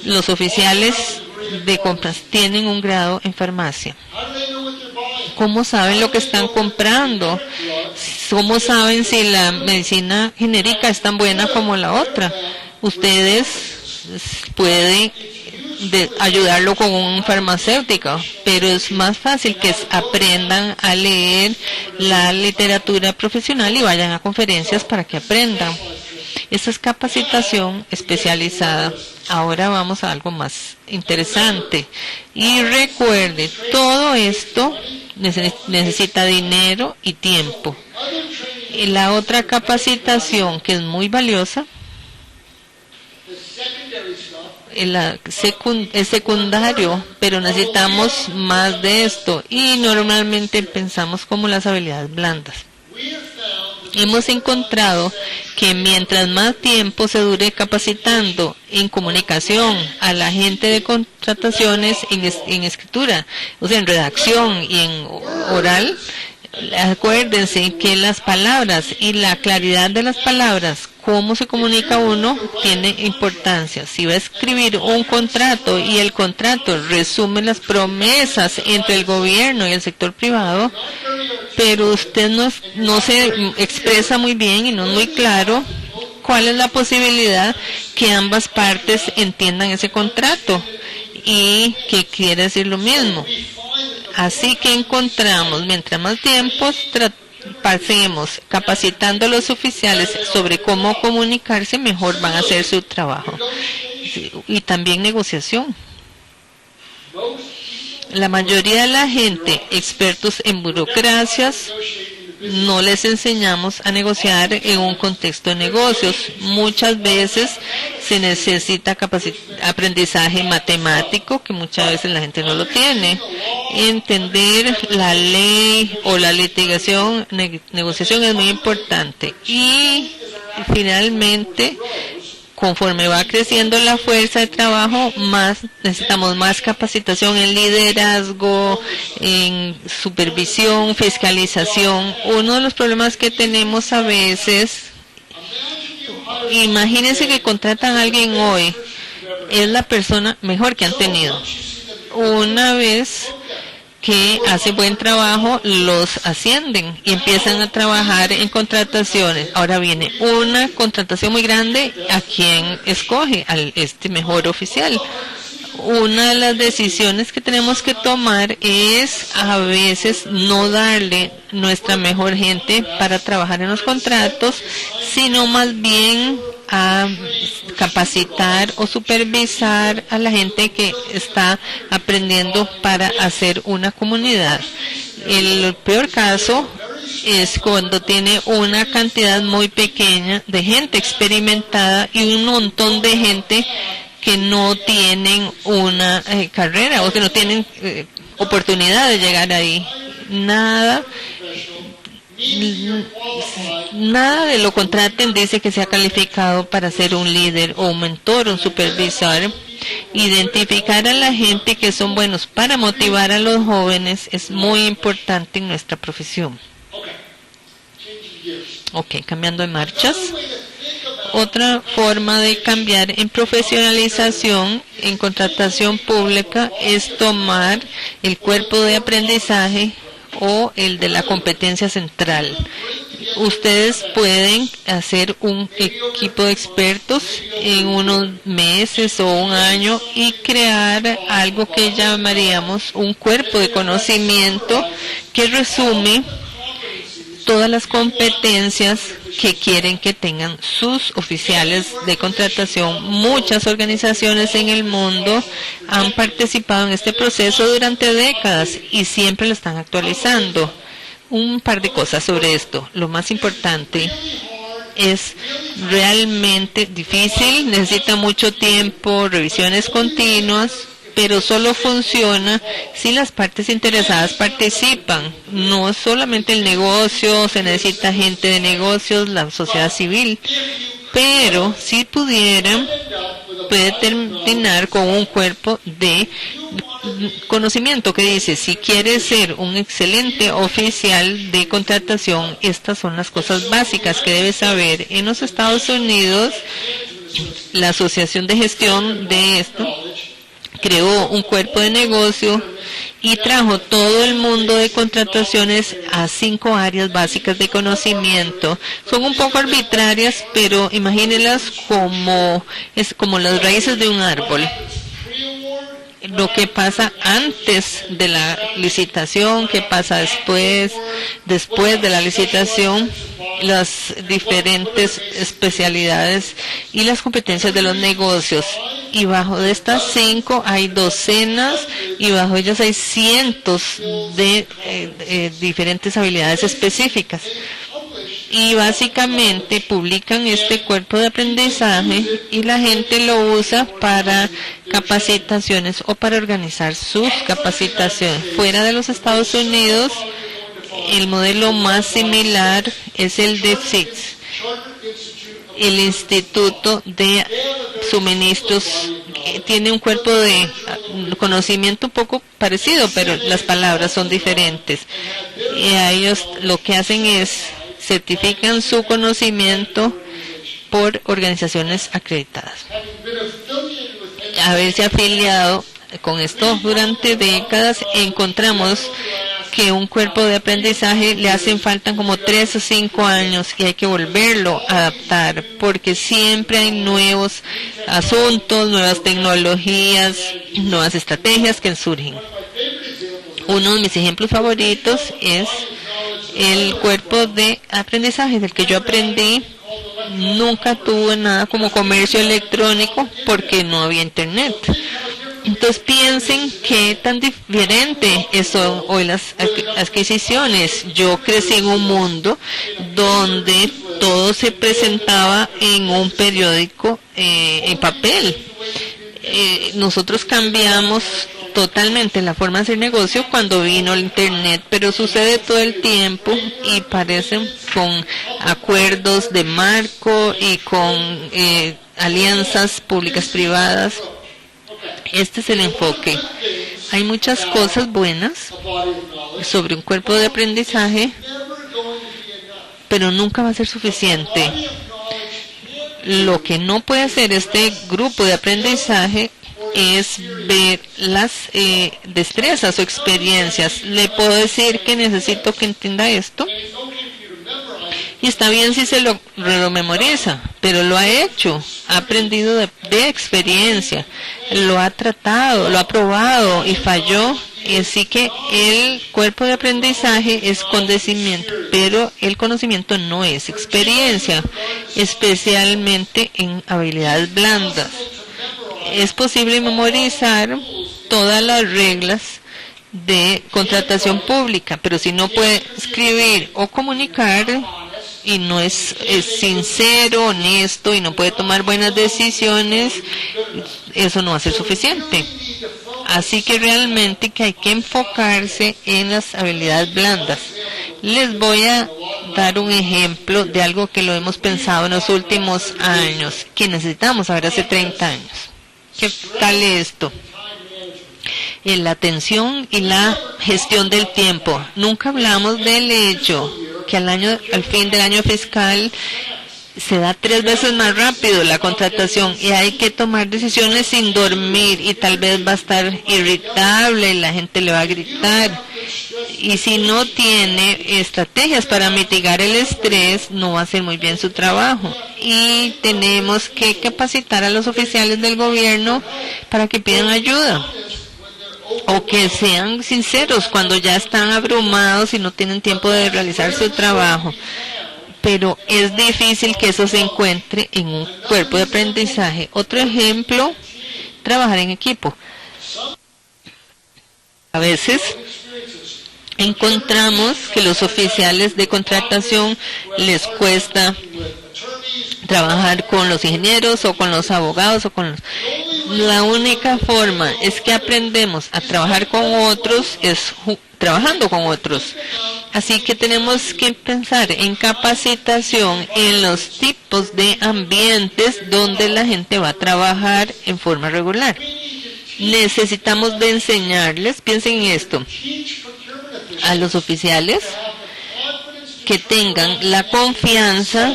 Los oficiales de compras tienen un grado en farmacia. ¿Cómo saben lo que están comprando? ¿Cómo saben si la medicina genérica es tan buena como la otra? Ustedes pueden ayudarlo con un farmacéutico, pero es más fácil que aprendan a leer la literatura profesional y vayan a conferencias para que aprendan. Esa es capacitación especializada. Ahora vamos a algo más interesante. Y recuerde, todo esto necesita dinero y tiempo. Y la otra capacitación que es muy valiosa es secundario, pero necesitamos más de esto. Y normalmente pensamos como las habilidades blandas. Hemos encontrado que mientras más tiempo se dure capacitando en comunicación a la gente de contrataciones, en escritura, o sea, en redacción y en oral, acuérdense que las palabras y la claridad de las palabras, cómo se comunica uno, tiene importancia. Si va a escribir un contrato y el contrato resume las promesas entre el gobierno y el sector privado, pero usted no se expresa muy bien y no es muy claro, ¿cuál es la posibilidad que ambas partes entiendan ese contrato y que quiere decir lo mismo? Así que encontramos, mientras más tiempo pasemos capacitando a los oficiales sobre cómo comunicarse, mejor van a hacer su trabajo. Y también negociación. La mayoría de la gente, expertos en burocracias, no les enseñamos a negociar en un contexto de negocios. Muchas veces se necesita aprendizaje matemático, que muchas veces la gente no lo tiene. Entender la ley o la litigación, negociación es muy importante. Y finalmente, conforme va creciendo la fuerza de trabajo, necesitamos más capacitación en liderazgo, en supervisión, fiscalización. Uno de los problemas que tenemos a veces, imagínense que contratan a alguien hoy, es la persona mejor que han tenido. Una vez que hace buen trabajo, los ascienden y empiezan a trabajar en contrataciones. Ahora viene una contratación muy grande, ¿a quién escoge? Al mejor oficial. Una de las decisiones que tenemos que tomar es a veces no darle nuestra mejor gente para trabajar en los contratos, sino más bien a capacitar o supervisar a la gente que está aprendiendo para hacer una comunidad. El peor caso es cuando tiene una cantidad muy pequeña de gente experimentada y un montón de gente que no tienen una carrera o que no tienen oportunidad de llegar ahí. Nada de lo contraten dice que sea calificado para ser un líder o un mentor, un supervisor. Identificar a la gente que son buenos para motivar a los jóvenes es muy importante en nuestra profesión. Ok, cambiando de marchas. Otra forma de cambiar en profesionalización, en contratación pública, es tomar el cuerpo de aprendizaje o el de la competencia central. Ustedes pueden hacer un equipo de expertos en unos meses o un año y crear algo que llamaríamos un cuerpo de conocimiento que resume todas las competencias que quieren que tengan sus oficiales de contratación. Muchas organizaciones en el mundo han participado en este proceso durante décadas y siempre lo están actualizando. Un par de cosas sobre esto. Lo más importante, es realmente difícil, necesita mucho tiempo, revisiones continuas, pero solo funciona si las partes interesadas participan. No solamente el negocio, se necesita gente de negocios, la sociedad civil, pero si pudieran, puede terminar con un cuerpo de conocimiento que dice, si quieres ser un excelente oficial de contratación, estas son las cosas básicas que debes saber. En los Estados Unidos, la Asociación de Gestión de esto creó un cuerpo de negocio y trajo todo el mundo de contrataciones a 5 áreas básicas de conocimiento. Son un poco arbitrarias, pero imagínenlas como las raíces de un árbol. Lo que pasa antes de la licitación, qué pasa después de la licitación, las diferentes especialidades y las competencias de los negocios. Y bajo de estas 5 hay docenas y bajo ellas hay cientos de diferentes habilidades específicas. Y básicamente publican este cuerpo de aprendizaje y la gente lo usa para capacitaciones o para organizar sus capacitaciones. Fuera de los Estados Unidos, El modelo más similar es el de SIX, el Instituto de Suministros. Tiene un cuerpo de conocimiento un poco parecido, pero las palabras son diferentes. Y a ellos lo que hacen es certifican su conocimiento por organizaciones acreditadas. Haberse afiliado con esto durante décadas, encontramos que un cuerpo de aprendizaje le hacen falta como 3 o 5 años y hay que volverlo a adaptar porque siempre hay nuevos asuntos, nuevas tecnologías, nuevas estrategias que surgen. Uno de mis ejemplos favoritos es el cuerpo de aprendizaje del que yo aprendí. Nunca tuve nada como comercio electrónico porque no había internet. Entonces piensen qué tan diferente son hoy las adquisiciones. Yo crecí en un mundo donde todo se presentaba en un periódico en papel. Nosotros cambiamos totalmente la forma de hacer negocio cuando vino el internet, pero sucede todo el tiempo y parecen con acuerdos de marco y con alianzas públicas privadas. Este es el enfoque. Hay muchas cosas buenas sobre un cuerpo de aprendizaje, pero nunca va a ser suficiente. Lo que no puede hacer este grupo de aprendizaje es ver las destrezas o experiencias. Le puedo decir que necesito que entienda esto. Y está bien si se lo memoriza, pero lo ha hecho, ha aprendido de experiencia, lo ha tratado, lo ha probado y falló. Así que el cuerpo de aprendizaje es conocimiento, pero el conocimiento no es experiencia, especialmente en habilidades blandas. Es posible memorizar todas las reglas de contratación pública, pero si no puede escribir o comunicar y no es sincero, honesto y no puede tomar buenas decisiones, eso no va a ser suficiente. Así que realmente que hay que enfocarse en las habilidades blandas. Les voy a dar un ejemplo de algo que lo hemos pensado en los últimos años, que necesitamos saber hace 30 años. ¿Qué tal esto? La atención y la gestión del tiempo. Nunca hablamos del hecho que al fin del año fiscal se da 3 veces más rápido la contratación y hay que tomar decisiones sin dormir y tal vez va a estar irritable, la gente le va a gritar. Y si no tiene estrategias para mitigar el estrés, no va a hacer muy bien su trabajo. Y tenemos que capacitar a los oficiales del gobierno para que pidan ayuda. O que sean sinceros cuando ya están abrumados y no tienen tiempo de realizar su trabajo. Pero es difícil que eso se encuentre en un cuerpo de aprendizaje. Otro ejemplo, trabajar en equipo. A veces encontramos que los oficiales de contratación les cuesta trabajar con los ingenieros o con los abogados La única forma es que aprendemos a trabajar con otros es trabajando con otros. Así que tenemos que pensar en capacitación en los tipos de ambientes donde la gente va a trabajar en forma regular. Necesitamos de enseñarles, piensen en esto, a los oficiales que tengan la confianza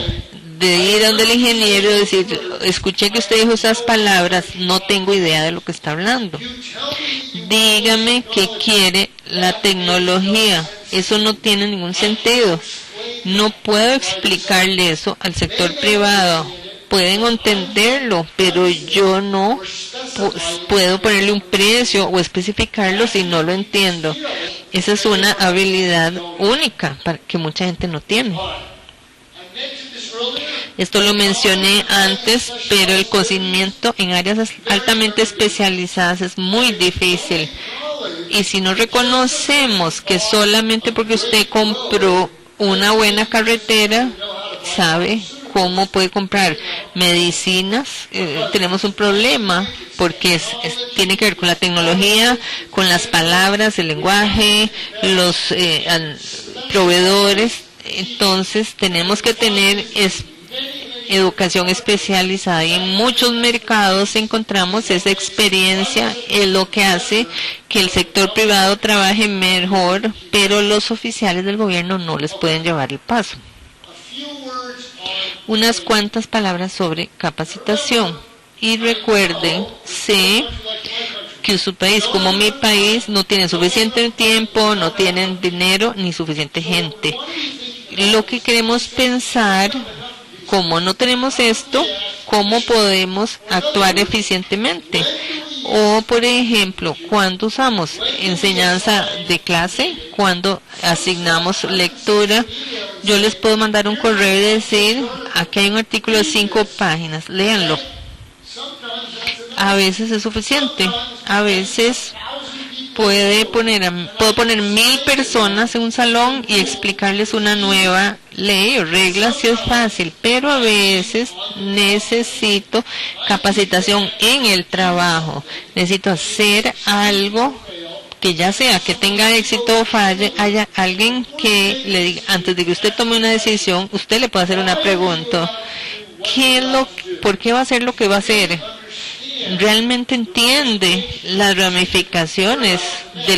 de ir donde el ingeniero y decir, escuché que usted dijo esas palabras, no tengo idea de lo que está hablando. Dígame qué quiere la tecnología, eso no tiene ningún sentido. No puedo explicarle eso al sector privado. Pueden entenderlo, pero yo no puedo ponerle un precio o especificarlo si no lo entiendo. Esa es una habilidad única que mucha gente no tiene. Esto lo mencioné antes, pero el conocimiento en áreas altamente especializadas es muy difícil. Y si no reconocemos que solamente porque usted compró una buena carretera, sabe cómo puede comprar medicinas, tenemos un problema porque tiene que ver con la tecnología, con las palabras, el lenguaje, los proveedores. Entonces tenemos que tener educación especializada, y en muchos mercados encontramos esa experiencia. Es lo que hace que el sector privado trabaje mejor, pero los oficiales del gobierno no les pueden llevar el paso. Unas cuantas palabras sobre capacitación. Y recuerden, sé que su país, como mi país, no tiene suficiente tiempo, no tienen dinero ni suficiente gente. Lo que queremos pensar, como no tenemos esto, ¿cómo podemos actuar eficientemente? O, por ejemplo, cuando usamos enseñanza de clase, cuando asignamos lectura, yo les puedo mandar un correo y decir, aquí hay un artículo de 5 páginas, léanlo. A veces es suficiente, a veces puedo poner 1000 personas en un salón y explicarles una nueva ley o regla, si es fácil, pero a veces necesito capacitación en el trabajo, necesito hacer algo que ya sea que tenga éxito o falle, haya alguien que le diga, antes de que usted tome una decisión, usted le puede hacer una pregunta: ¿por qué va a hacer lo que va a hacer? ¿Realmente entiende las ramificaciones de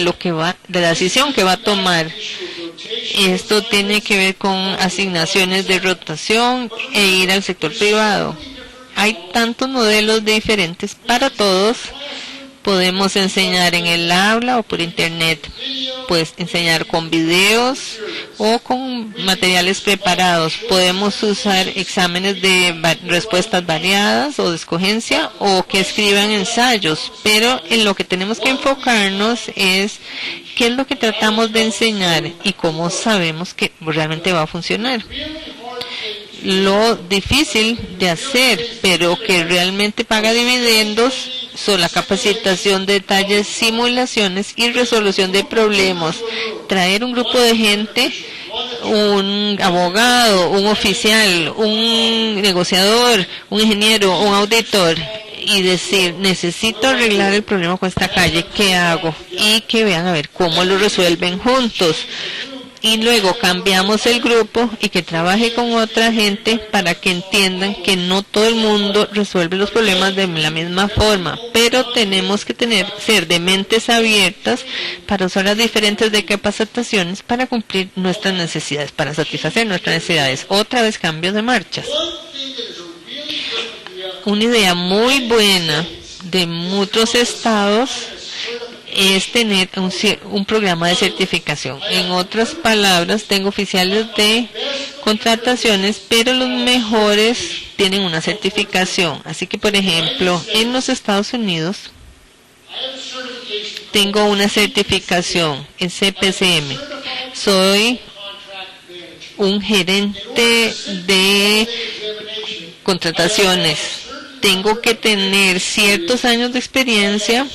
la decisión que va a tomar? Esto tiene que ver con asignaciones de rotación e ir al sector privado. Hay tantos modelos diferentes para todos. Podemos enseñar en el aula o por internet. Puedes enseñar con videos o con materiales preparados. Podemos usar exámenes de respuestas variadas o de escogencia, o que escriban ensayos. Pero en lo que tenemos que enfocarnos es qué es lo que tratamos de enseñar y cómo sabemos que realmente va a funcionar. Lo difícil de hacer, pero que realmente paga dividendos, son la capacitación de detalles, simulaciones y resolución de problemas. Traer un grupo de gente, un abogado, un oficial, un negociador, un ingeniero, un auditor, y decir, necesito arreglar el problema con esta calle, ¿qué hago? Y que vean a ver cómo lo resuelven juntos. Y luego cambiamos el grupo y que trabaje con otra gente para que entiendan que no todo el mundo resuelve los problemas de la misma forma, pero tenemos que ser de mentes abiertas para usar las diferentes de capacitaciones para cumplir nuestras necesidades, para satisfacer nuestras necesidades. Otra vez cambios de marchas. Una idea muy buena de muchos estados es tener un programa de certificación. En otras palabras, tengo oficiales de contrataciones, pero los mejores tienen una certificación. Así que, por ejemplo, en los Estados Unidos tengo una certificación en CPCM. Soy un gerente de contrataciones. Tengo que tener ciertos años de experiencia,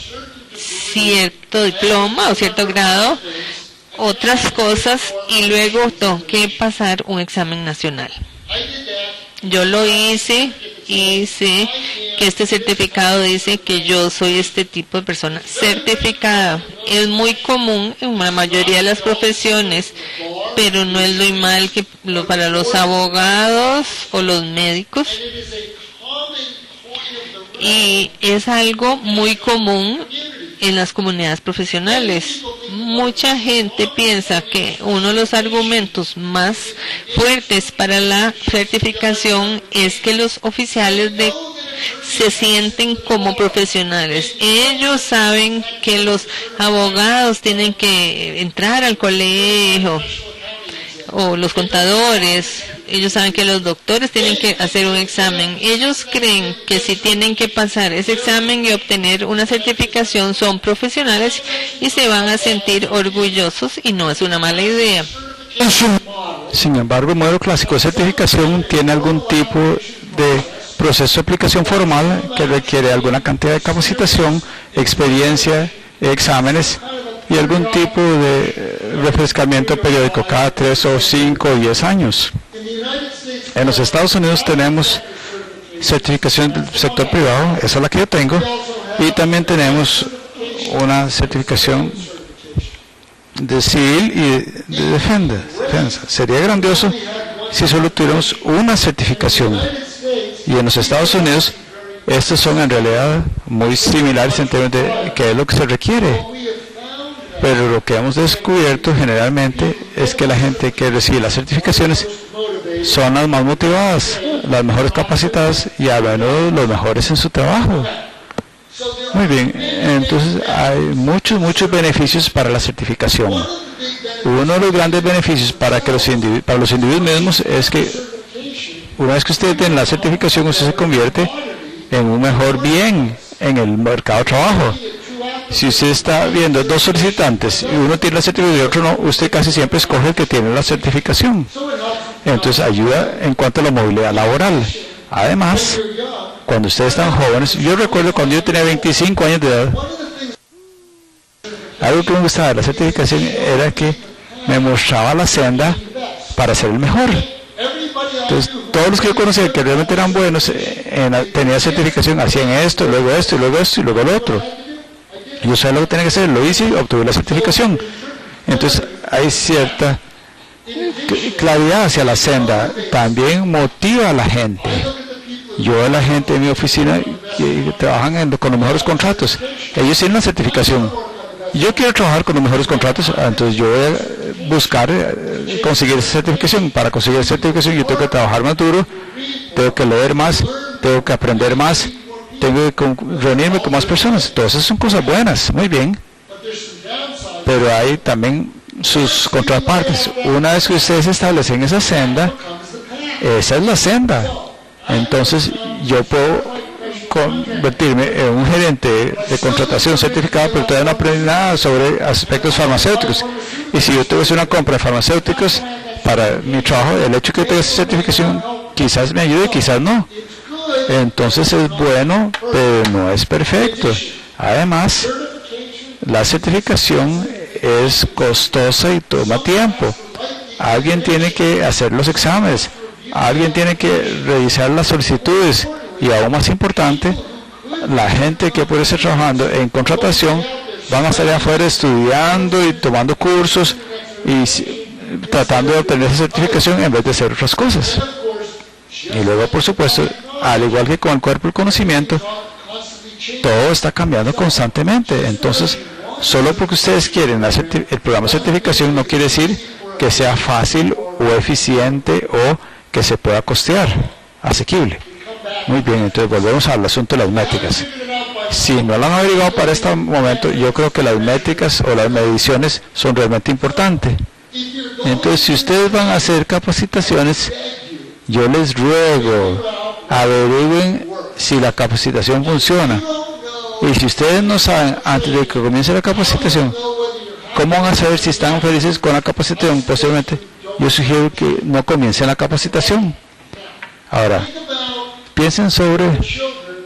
cierto diploma o cierto grado, otras cosas, y luego tengo que pasar un examen nacional. Yo lo hice que este certificado dice que yo soy este tipo de persona certificada. Es muy común en la mayoría de las profesiones, pero no es lo mal que para los abogados o los médicos. Y es algo muy común en las comunidades profesionales. Mucha gente piensa que uno de los argumentos más fuertes para la certificación es que los oficiales se sienten como profesionales. Ellos saben que los abogados tienen que entrar al colegio, o los contadores. Ellos saben que los doctores tienen que hacer un examen. Ellos creen que si tienen que pasar ese examen y obtener una certificación, son profesionales y se van a sentir orgullosos, y no es una mala idea. Sin embargo, el modelo clásico de certificación tiene algún tipo de proceso de aplicación formal que requiere alguna cantidad de capacitación, experiencia, exámenes y algún tipo de refrescamiento periódico cada 3 o 5 o 10 años. En los Estados Unidos tenemos certificación del sector privado, esa es la que yo tengo, y también tenemos una certificación de civil y de defensa. Sería grandioso si solo tuviéramos una certificación. Y en los Estados Unidos, estos son en realidad muy similares en términos de qué es lo que se requiere. Pero lo que hemos descubierto generalmente es que la gente que recibe las certificaciones son las más motivadas, las mejores capacitadas y a menudo los mejores en su trabajo. Muy bien, entonces hay muchos beneficios para la certificación. Uno de los grandes beneficios para los individuos mismos es que una vez que usted tiene la certificación, usted se convierte en un mejor bien en el mercado de trabajo. Si usted está viendo dos solicitantes y uno tiene la certificación y otro no, usted casi siempre escoge el que tiene la certificación. Entonces ayuda en cuanto a la movilidad laboral. Además, cuando ustedes están jóvenes, yo recuerdo cuando yo tenía 25 años de edad, algo que me gustaba de la certificación era que me mostraba la senda para ser el mejor. Entonces, todos los que yo conocía que realmente eran buenos, tenían certificación, hacían esto, luego esto, y luego esto, y luego lo otro. Yo sabía lo que tenía que hacer, lo hice y obtuve la certificación. Entonces, hay cierta claridad hacia la senda. También motiva a la gente. Yo a la gente en mi oficina que trabajan con los mejores contratos, ellos tienen la certificación. Yo quiero trabajar con los mejores contratos, entonces yo voy a buscar conseguir esa certificación. Para conseguir esa certificación yo tengo que trabajar más duro, tengo que leer más, tengo que aprender más, tengo que reunirme con más personas. Todas esas son cosas buenas, muy bien. Pero hay también sus contrapartes. Una vez que ustedes establecen esa senda, esa es la senda. Entonces yo puedo convertirme en un gerente de contratación certificado, pero todavía no aprendí nada sobre aspectos farmacéuticos. Y si yo tengo que hacer una compra de farmacéuticos para mi trabajo, el hecho de que tenga esa certificación quizás me ayude, quizás no. Entonces es bueno, pero no es perfecto. Además, la certificación es costosa y toma tiempo. Alguien tiene que hacer los exámenes, alguien tiene que revisar las solicitudes y aún más importante, la gente que puede estar trabajando en contratación van a estar afuera estudiando y tomando cursos y tratando de obtener esa certificación en vez de hacer otras cosas. Y luego, por supuesto, al igual que con el cuerpo del conocimiento, todo está cambiando constantemente. Entonces, solo porque ustedes quieren el programa de certificación no quiere decir que sea fácil o eficiente o que se pueda costear, asequible. Muy bien, entonces volvemos al asunto de las métricas. Si no lo han averiguado para este momento, yo creo que las métricas o las mediciones son realmente importantes. Entonces, si ustedes van a hacer capacitaciones, yo les ruego, averigüen si la capacitación funciona. Y si ustedes no saben, antes de que comience la capacitación, ¿cómo van a saber si están felices con la capacitación? Posiblemente, yo sugiero que no comiencen la capacitación. Ahora, piensen sobre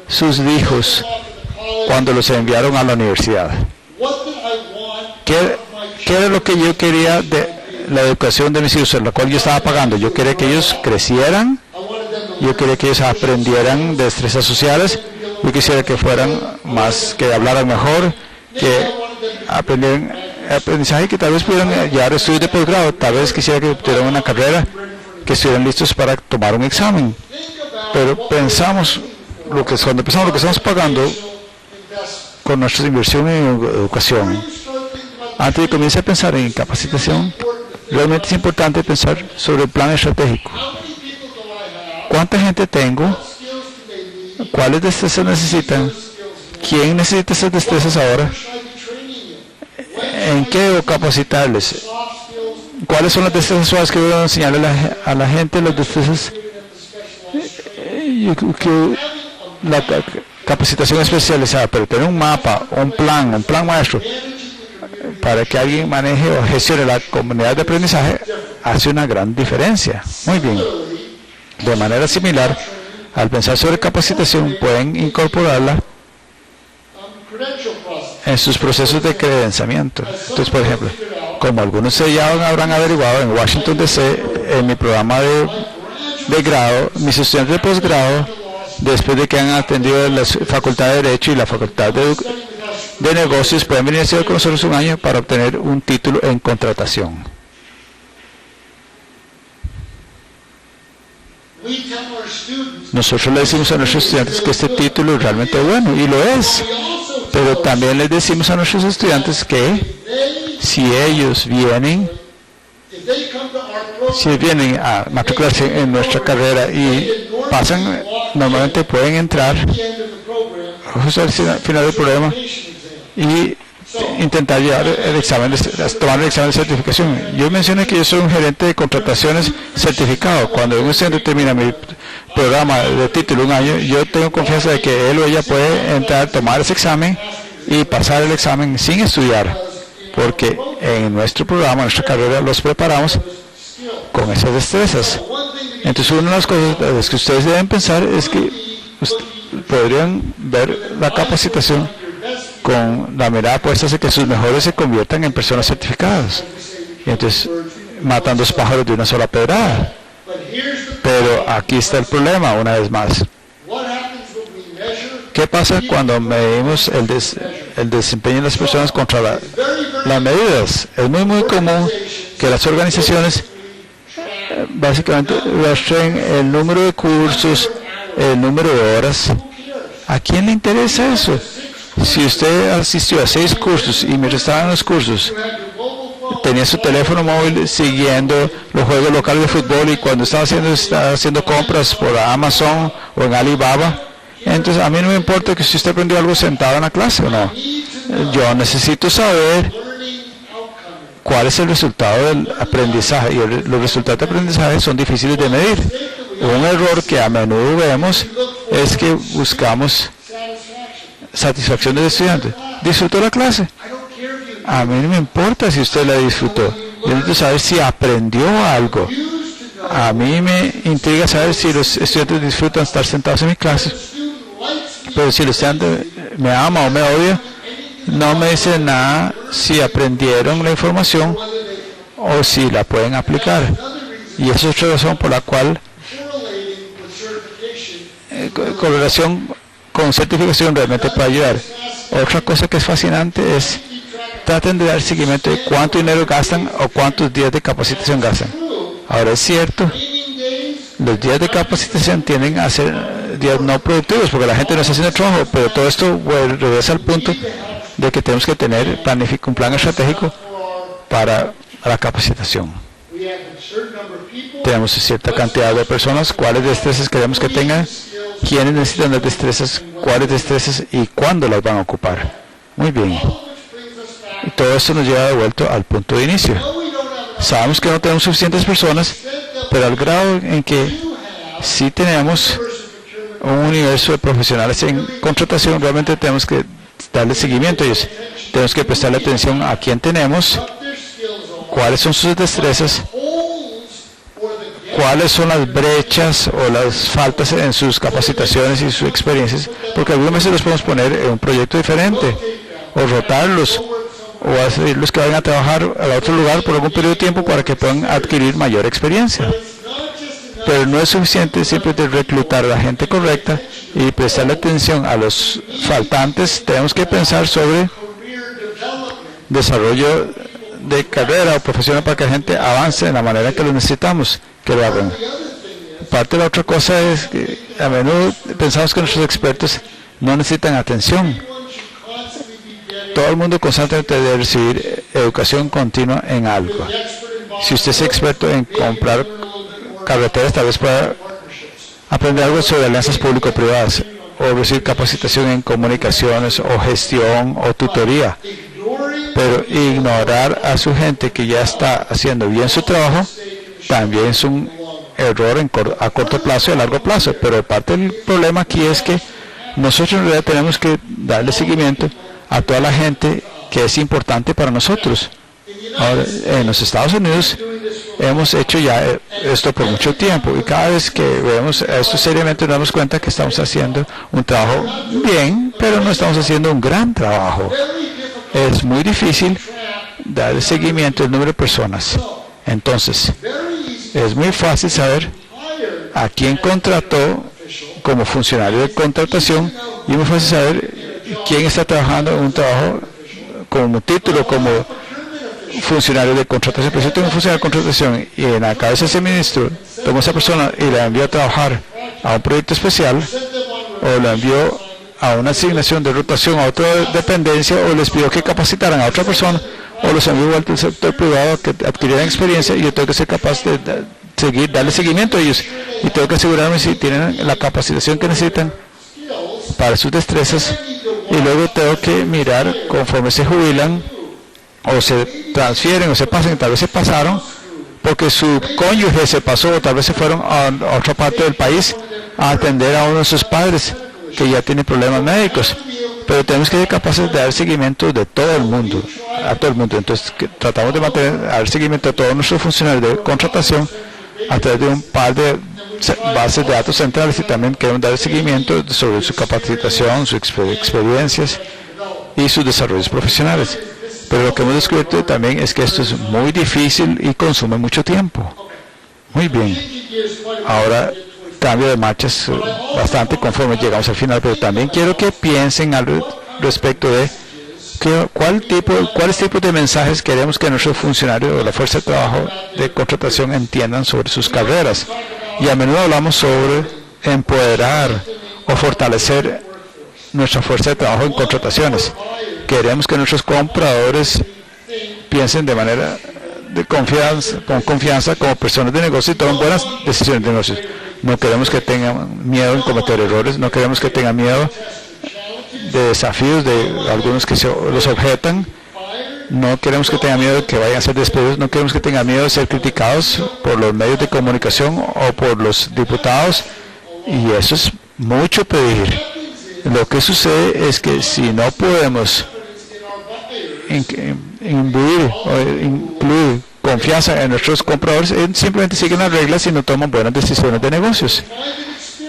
sus hijos cuando los enviaron a la universidad. ¿Qué era lo que yo quería de la educación de mis hijos, la cual yo estaba pagando? Yo quería que ellos crecieran, yo quería que ellos aprendieran destrezas sociales, yo quisiera que fueran más, que hablaran mejor, que aprendieran aprendizaje, que tal vez pudieran llevar estudios de posgrado, tal vez quisiera que tuvieran una carrera, que estuvieran listos para tomar un examen. Pero pensamos cuando pensamos lo que estamos pagando con nuestra inversión en educación, antes de comenzar a pensar en capacitación, realmente es importante pensar sobre el plan estratégico. ¿Cuánta gente tengo? ¿Cuáles destrezas necesitan? ¿Quién necesita esas destrezas ahora? ¿En qué debo capacitarles? ¿Cuáles son las destrezas suaves que debo enseñarle a la gente? Las destrezas, yo creo que la capacitación especializada, pero tener un mapa, un plan maestro, para que alguien maneje o gestione la comunidad de aprendizaje, hace una gran diferencia. Muy bien. De manera similar, al pensar sobre capacitación, pueden incorporarla en sus procesos de credenciamiento. Entonces, por ejemplo, como algunos de ya habrán averiguado, en Washington DC, en mi programa de de grado, mis estudiantes de posgrado, después de que han atendido la Facultad de Derecho y la Facultad de Negocios, pueden venir a estudiar con nosotros un año para obtener un título en contratación. Nosotros le decimos a nuestros estudiantes que este título es realmente bueno, y lo es. Pero también les decimos a nuestros estudiantes que si ellos vienen a matricularse en nuestra carrera y pasan, normalmente pueden entrar justo al final del programa y intentar llevar tomar el examen de certificación. Yo mencioné que yo soy un gerente de contrataciones certificado. Cuando un estudiante termina mi programa de título un año, yo tengo confianza de que él o ella puede entrar, tomar ese examen y pasar el examen sin estudiar, porque en nuestro programa, en nuestra carrera, los preparamos con esas destrezas. Entonces, una de las cosas de las que ustedes deben pensar es que podrían ver la capacitación con la mirada puesta hacia que sus mejores se conviertan en personas certificadas. Y entonces, matan dos pájaros de una sola pedrada. Pero aquí está el problema, una vez más. ¿Qué pasa cuando medimos el desempeño de las personas contra las medidas? Es muy común que las organizaciones básicamente muestren el número de cursos, el número de horas. ¿A quién le interesa eso? Si usted asistió a 6 cursos y mientras estaba en los cursos tenía su teléfono móvil siguiendo los juegos locales de fútbol, y cuando estaba haciendo compras por Amazon o en Alibaba, entonces a mí no me importa que si usted aprendió algo sentado en la clase o no. Yo necesito saber cuál es el resultado del aprendizaje, y los resultados de aprendizaje son difíciles de medir. Un error que a menudo vemos es que buscamos satisfacción del estudiante. ¿Disfrutó la clase? A mí no me importa si usted la disfrutó. Yo necesito saber si aprendió algo. A mí me intriga saber si los estudiantes disfrutan estar sentados en mi clase. Pero si el estudiante me ama o me odia, no me dice nada si aprendieron la información o si la pueden aplicar. Y esa es otra razón por la cual correlación con certificación realmente puede ayudar. Otra cosa que es fascinante es traten de dar seguimiento de cuánto dinero gastan o cuántos días de capacitación gastan. Ahora es cierto, los días de capacitación tienden a ser días no productivos porque la gente no está haciendo trabajo, pero todo esto regresa al punto de que tenemos que tener un plan estratégico para la capacitación. Tenemos cierta cantidad de personas, cuáles destrezas queremos que tengan, quiénes necesitan las destrezas, cuáles destrezas y cuándo las van a ocupar. Muy bien. Y todo esto nos lleva de vuelta al punto de inicio. Sabemos que no tenemos suficientes personas, pero al grado en que sí tenemos un universo de profesionales en contratación, realmente tenemos que darle seguimiento a ellos. Tenemos que prestarle atención a quién tenemos, cuáles son sus destrezas, cuáles son las brechas o las faltas en sus capacitaciones y sus experiencias, porque algunas veces los podemos poner en un proyecto diferente, o rotarlos, o hacerlos que vayan a trabajar a otro lugar por algún periodo de tiempo para que puedan adquirir mayor experiencia. Pero no es suficiente simplemente reclutar a la gente correcta y prestarle atención a los faltantes. Tenemos que pensar sobre desarrollo de carrera o profesional para que la gente avance en la manera que lo necesitamos que lo hagan. Parte de la otra cosa es que a menudo pensamos que nuestros expertos no necesitan atención. Todo el mundo constantemente debe recibir educación continua en algo. Si usted es experto en comprar carreteras, tal vez pueda aprender algo sobre alianzas público-privadas, o recibir capacitación en comunicaciones, o gestión, o tutoría. Pero ignorar a su gente que ya está haciendo bien su trabajo también es un error a corto plazo y a largo plazo. Pero parte del problema aquí es que nosotros en realidad tenemos que darle seguimiento a toda la gente que es importante para nosotros. Ahora, en los Estados Unidos hemos hecho ya esto por mucho tiempo, y cada vez que vemos esto seriamente nos damos cuenta que estamos haciendo un trabajo bien, pero no estamos haciendo un gran trabajo. Es muy difícil darle seguimiento al número de personas. Entonces, es muy fácil saber a quién contrató como funcionario de contratación y muy fácil saber quién está trabajando en un trabajo como título, como funcionario de contratación. Pero si yo tengo un funcionario de contratación y en la cabeza de ese ministro tomo a esa persona y la envío a trabajar a un proyecto especial o la envío a una asignación de rotación a otra dependencia o les pido que capacitaran a otra persona o los envío al sector privado que adquirieran experiencia y yo tengo que ser capaz de darle seguimiento a ellos y tengo que asegurarme si tienen la capacitación que necesitan para sus destrezas y luego tengo que mirar conforme se jubilan o se transfieren o se pasan, tal vez se pasaron porque su cónyuge se pasó o tal vez se fueron a otra parte del país a atender a uno de sus padres que ya tiene problemas médicos, pero tenemos que ser capaces de dar seguimiento de todo el mundo, a todo el mundo. Entonces tratamos de dar seguimiento a todos nuestros funcionarios de contratación a través de un par de bases de datos centrales y también queremos dar seguimiento sobre su capacitación, sus experiencias y sus desarrollos profesionales. Pero lo que hemos descubierto también es que esto es muy difícil y consume mucho tiempo. Muy bien. Ahora cambio de marchas bastante conforme llegamos al final, pero también quiero que piensen al respecto de cuáles tipos de mensajes queremos que nuestros funcionarios o la fuerza de trabajo de contratación entiendan sobre sus carreras. Y a menudo hablamos sobre empoderar o fortalecer nuestra fuerza de trabajo en contrataciones. Queremos que nuestros compradores piensen de manera de confianza, con confianza como personas de negocio y tomen buenas decisiones de negocios. No queremos que tengan miedo en cometer errores, no queremos que tengan miedo de desafíos de algunos que los objetan, no queremos que tengan miedo de que vayan a ser despedidos, no queremos que tengan miedo de ser criticados por los medios de comunicación o por los diputados, y eso es mucho pedir. Lo que sucede es que si no podemos incluir confianza en nuestros compradores, simplemente siguen las reglas y no toman buenas decisiones de negocios.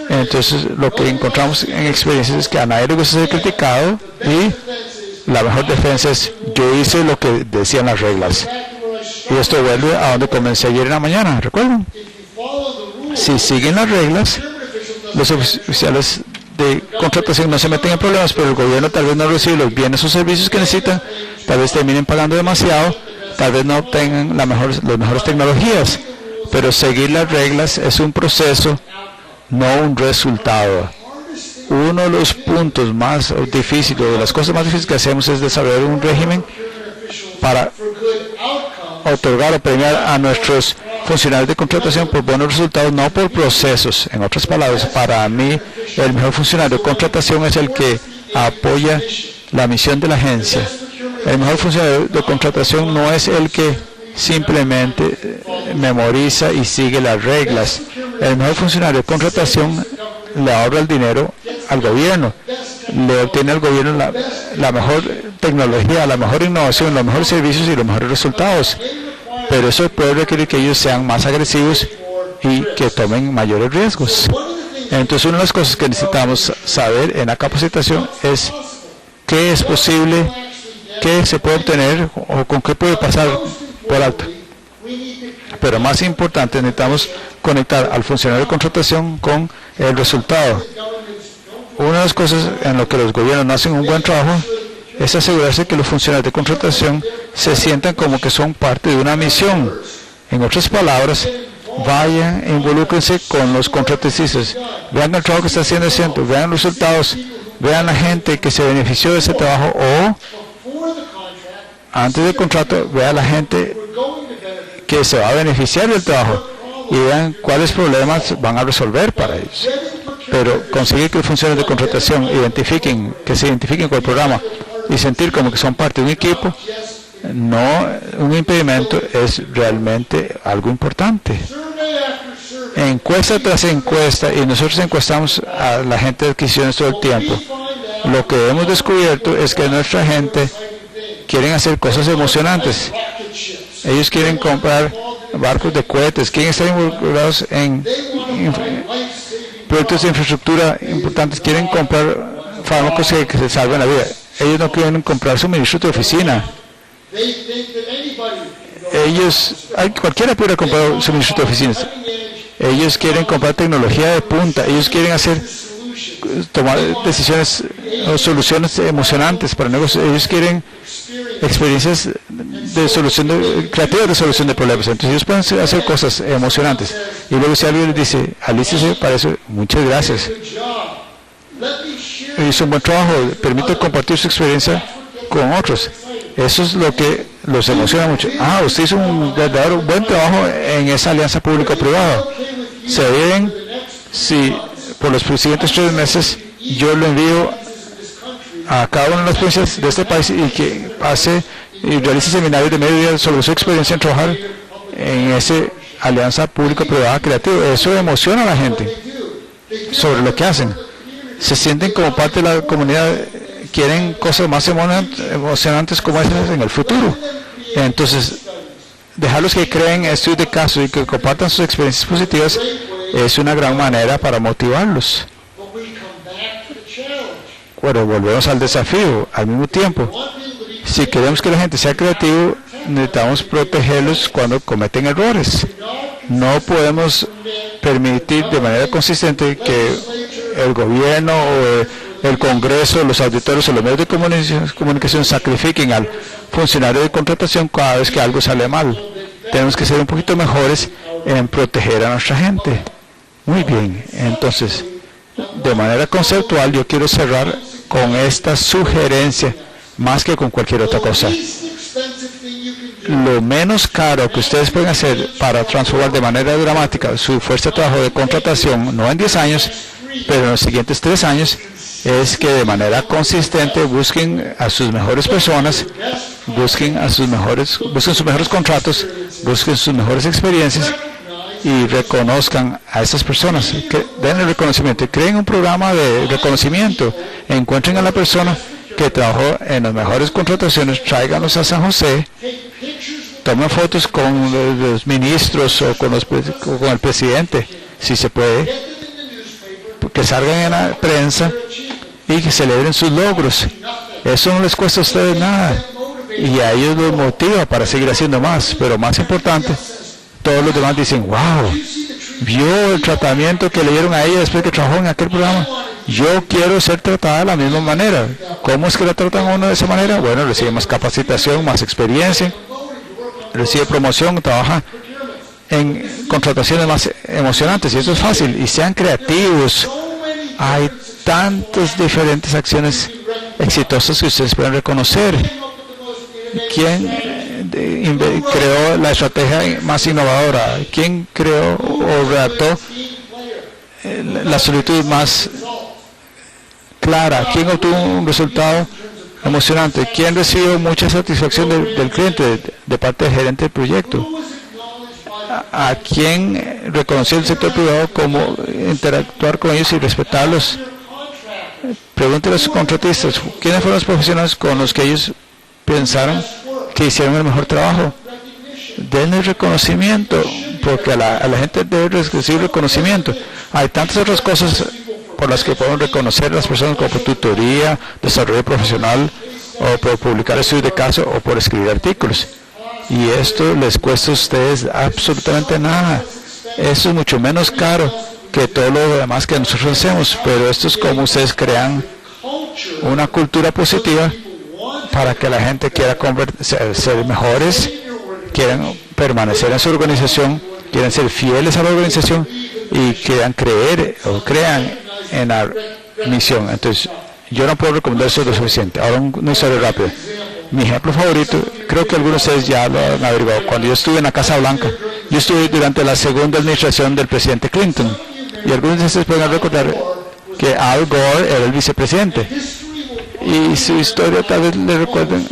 Entonces, lo que encontramos en experiencias es que a nadie le gusta ser criticado y la mejor defensa es yo hice lo que decían las reglas. Y esto vuelve a donde comencé ayer en la mañana, ¿recuerdan? Si siguen las reglas, los oficiales de contratación no se meten en problemas, pero el gobierno tal vez no recibe los bienes o servicios que necesitan, tal vez terminen pagando demasiado, tal vez no tengan las mejores tecnologías, pero seguir las reglas es un proceso, no un resultado. Uno de los puntos más difíciles, de las cosas más difíciles que hacemos es desarrollar un régimen para otorgar o premiar a nuestros funcionarios de contratación por buenos resultados, no por procesos. En otras palabras, para mí, el mejor funcionario de contratación es el que apoya la misión de la agencia. El mejor funcionario de contratación no es el que simplemente memoriza y sigue las reglas. El mejor funcionario de contratación le ahorra el dinero al gobierno, le obtiene al gobierno la mejor tecnología, la mejor innovación, los mejores servicios y los mejores resultados. Pero eso puede requerir que ellos sean más agresivos y que tomen mayores riesgos. Entonces, una de las cosas que necesitamos saber en la capacitación es qué es posible, qué se puede obtener o con qué puede pasar por alto. Pero más importante, necesitamos conectar al funcionario de contratación con el resultado. Una de las cosas en lo que los gobiernos no hacen un buen trabajo es asegurarse que los funcionarios de contratación se sientan como que son parte de una misión. En otras palabras, vayan e involúquense con los contratistas. Vean el trabajo que está haciendo el centro, vean los resultados, vean la gente que se benefició de ese trabajo o, antes del contrato, vean la gente que se va a beneficiar del trabajo y vean cuáles problemas van a resolver para ellos. Pero conseguir que los funcionarios de contratación que se identifiquen con el programa y sentir como que son parte de un equipo, no un impedimento, es realmente algo importante. Encuesta tras encuesta, y nosotros encuestamos a la gente de adquisiciones todo el tiempo, lo que hemos descubierto es que nuestra gente quieren hacer cosas emocionantes. Ellos quieren comprar barcos de cohetes, quieren estar involucrados en proyectos de infraestructura importantes, quieren comprar fármacos que se salven la vida. Ellos no quieren comprar suministros de oficina. Cualquiera puede comprar suministros de oficinas. Ellos quieren comprar tecnología de punta. Ellos quieren tomar decisiones o soluciones emocionantes para negocios. Ellos quieren experiencias creativas de solución de problemas. Entonces ellos pueden hacer cosas emocionantes. Y luego si alguien les dice, alístese para eso, muchas gracias. Hizo un buen trabajo, permite compartir su experiencia con otros. Eso es lo que los emociona mucho. Usted hizo un verdadero buen trabajo en esa alianza público-privada. Se bien si por los siguientes 3 meses yo lo envío a cada una de las provincias de este país y que pase y realice seminarios de medio día sobre su experiencia en trabajar en esa alianza público-privada creativa. Eso emociona a la gente sobre lo que hacen. Se sienten como parte de la comunidad, quieren cosas más emocionantes como esas en el futuro. Entonces, dejarlos que creen estudios de caso y que compartan sus experiencias positivas es una gran manera para motivarlos. Bueno, volvemos al desafío. Al mismo tiempo, si queremos que la gente sea creativa, necesitamos protegerlos cuando cometen errores. No podemos permitir de manera consistente que el gobierno o el Congreso, los auditores o los medios de comunicación sacrifiquen al funcionario de contratación cada vez que algo sale mal. Tenemos que ser un poquito mejores en proteger a nuestra gente. Muy bien, entonces, de manera conceptual, yo quiero cerrar con esta sugerencia, más que con cualquier otra cosa. Lo menos caro que ustedes pueden hacer para transformar de manera dramática su fuerza de trabajo de contratación, no en 10 años, pero en los siguientes 3 años, es que de manera consistente busquen a sus mejores personas, busquen sus mejores contratos, busquen sus mejores experiencias y reconozcan a estas personas, que den el reconocimiento, creen un programa de reconocimiento, encuentren a la persona que trabajó en las mejores contrataciones, tráiganlos a San José, tomen fotos con los ministros o con el presidente, si se puede, que salgan en la prensa y que celebren sus logros. Eso no les cuesta a ustedes nada y a ellos los motiva para seguir haciendo más, pero más importante, todos los demás dicen, wow, vio el tratamiento que le dieron a ella después que trabajó en aquel programa. Yo quiero ser tratada de la misma manera. ¿Cómo es que la tratan a uno de esa manera? Bueno, recibe más capacitación, más experiencia, recibe promoción, trabaja en contrataciones más emocionantes, y eso es fácil. Y sean creativos. Hay tantas diferentes acciones exitosas que ustedes pueden reconocer. ¿Quién creó la estrategia más innovadora? ¿Quién creó o redactó la solicitud más clara? ¿Quién obtuvo un resultado emocionante? ¿Quién recibió mucha satisfacción del cliente de parte del gerente del proyecto? ¿A quién reconoció el sector privado cómo interactuar con ellos y respetarlos? Pregúntenle a sus contratistas, ¿quiénes fueron los profesionales con los que ellos pensaron que hicieron el mejor trabajo? Denle reconocimiento, porque a la gente debe recibir reconocimiento. Hay tantas otras cosas por las que podemos reconocer a las personas, como por tutoría, desarrollo profesional, o por publicar estudios de caso, o por escribir artículos. Y esto les cuesta a ustedes absolutamente nada. Eso es mucho menos caro que todo lo demás que nosotros hacemos, pero esto es como ustedes crean una cultura positiva para que la gente quiera ser mejores, quieran permanecer en su organización, quieran ser fieles a la organización y quieran crean en la misión. Entonces, yo no puedo recomendar eso lo suficiente. Ahora una historia rápida. Mi ejemplo favorito, creo que algunos de ustedes ya lo han averiguado. Cuando yo estuve en la Casa Blanca, yo estuve durante la segunda administración del presidente Clinton. Y algunos de ustedes pueden recordar que Al Gore era el vicepresidente. Y su historia tal vez le recuerden,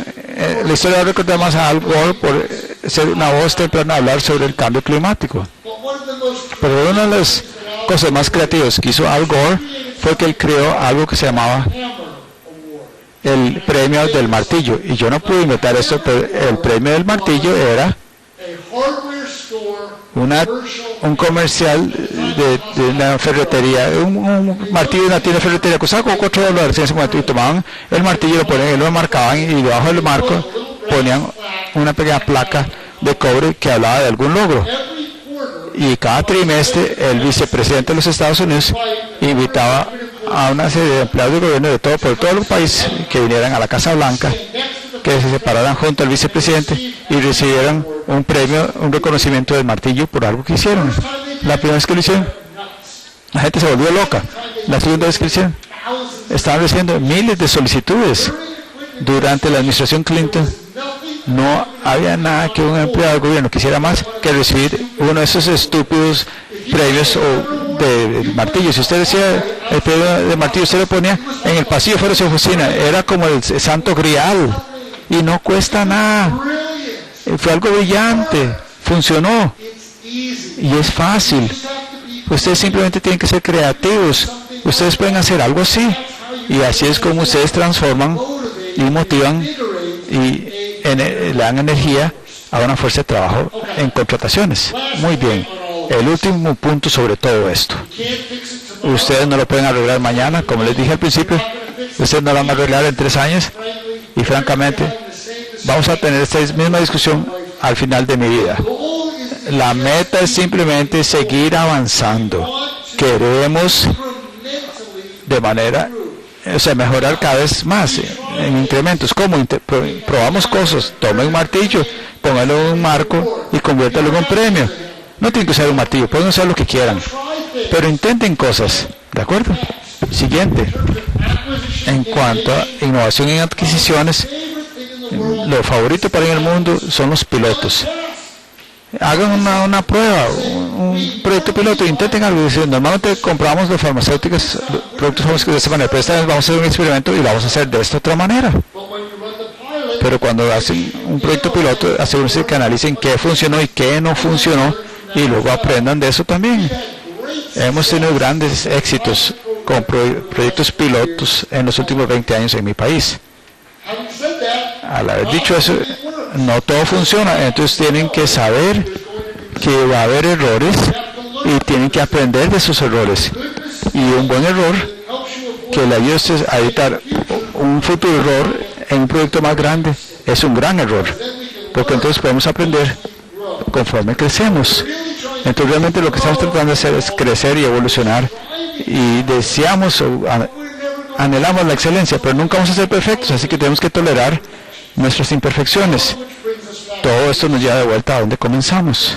la historia va a recordar más a Al Gore por ser una voz temprana a hablar sobre el cambio climático. Pero una de las cosas más creativas que hizo Al Gore fue que él creó algo que se llamaba el premio del martillo. Y yo no pude inventar esto, pero el premio del martillo era un comercial de una ferretería, un martillo de una tienda de ferretería, costaba como $4 en ese momento, y tomaban el martillo, lo ponían, lo marcaban, y debajo del marco ponían una pequeña placa de cobre que hablaba de algún logro. Y cada trimestre el vicepresidente de los Estados Unidos invitaba a una serie de empleados del gobierno por todo el país que vinieran a la Casa Blanca, que se separaran junto al vicepresidente y recibieran un premio, un reconocimiento del martillo por algo que hicieron. La primera vez que lo hicieron, la gente se volvió loca. La segunda vez que lo hicieron, estaban recibiendo miles de solicitudes. Durante la administración Clinton no había nada que un empleado del gobierno quisiera más que recibir uno de esos estúpidos premios de martillo. Si usted decía el premio de martillo, usted lo ponía en el pasillo fuera de su oficina. Era como el santo grial y no cuesta nada. Fue algo brillante, funcionó y es fácil. Ustedes simplemente tienen que ser creativos. Ustedes pueden hacer algo así y así es como ustedes transforman y motivan y le dan energía a una fuerza de trabajo en contrataciones. Muy bien. El último punto sobre todo esto. Ustedes no lo pueden arreglar mañana, como les dije al principio. Ustedes no lo van a arreglar en 3 años. Y francamente, vamos a tener esta misma discusión al final de mi vida. La meta es simplemente seguir avanzando. Queremos de manera, mejorar cada vez más en incrementos. ¿Cómo? Probamos cosas. Tome un martillo, póngalo en un marco y conviértalo en un premio. No tienen que usar un martillo, pueden usar lo que quieran. Pero intenten cosas. ¿De acuerdo? Siguiente. En cuanto a innovación en adquisiciones, lo favorito para el mundo son los pilotos. Hagan una prueba, un proyecto piloto, intenten algo. Normalmente compramos los farmacéuticos, productos farmacéuticos de esta manera, pero esta vez vamos a hacer un experimento y lo vamos a hacer de esta otra manera. Pero cuando hacen un proyecto piloto, asegúrense que analicen qué funcionó y qué no funcionó y luego aprendan de eso también. Hemos tenido grandes éxitos con proyectos pilotos en los últimos 20 años en mi país. Al haber dicho eso, no todo funciona, entonces tienen que saber que va a haber errores y tienen que aprender de esos errores. Y un buen error que le ayude a evitar un futuro error en un proyecto más grande es un gran error, porque entonces podemos aprender conforme crecemos. Entonces realmente lo que estamos tratando de hacer es crecer y evolucionar y deseamos o anhelamos la excelencia, pero nunca vamos a ser perfectos, así que tenemos que tolerar nuestras imperfecciones. Todo esto nos lleva de vuelta a donde comenzamos.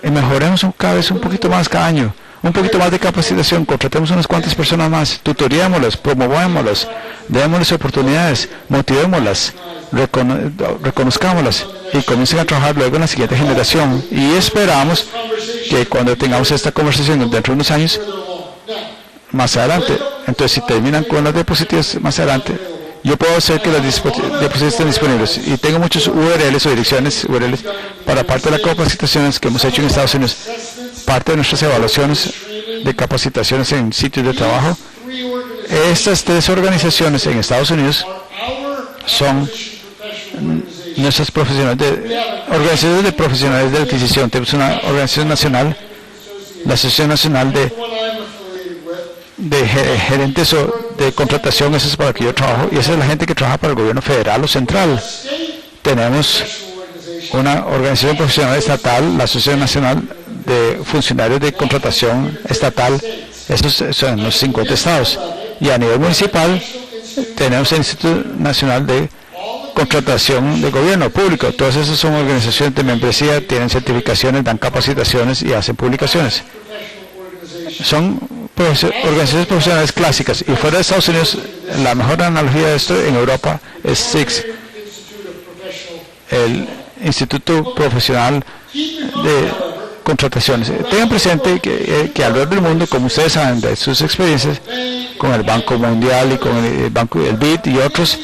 Y mejoremos cada vez un poquito más cada año. Un poquito más de capacitación, contratemos unas cuantas personas más, tutoriémoslas, promovámoslas, démosles oportunidades, motivémoslas, reconozcámoslas y comiencen a trabajar luego en la siguiente generación. Y esperamos que cuando tengamos esta conversación dentro de unos años, más adelante, entonces si terminan con las diapositivas más adelante, yo puedo hacer que las diapositivas estén disponibles. Y tengo muchos URLs o direcciones URLs para parte de las capacitaciones que hemos hecho en Estados Unidos. Parte de nuestras evaluaciones de capacitaciones en sitios de trabajo. Estas 3 organizaciones en Estados Unidos son nuestras organizaciones de profesionales de adquisición. Tenemos una organización nacional, la Asociación Nacional de Gerentes de Contratación. Esa es para la que yo trabajo y esa es la gente que trabaja para el gobierno federal o central. Tenemos una organización profesional estatal, la Asociación Nacional de Funcionarios de Contratación Estatal, esos son los 50 estados. Y a nivel municipal tenemos el Instituto Nacional de Contratación de Gobierno Público. Todas esas son organizaciones de membresía, tienen certificaciones, dan capacitaciones y hacen publicaciones. Son organizaciones profesionales clásicas. Y fuera de Estados Unidos, la mejor analogía de esto en Europa es SIX, el Instituto Profesional de Contrataciones. Tengan presente que alrededor del mundo, como ustedes saben de sus experiencias con el Banco Mundial y con el Banco del BID y otros,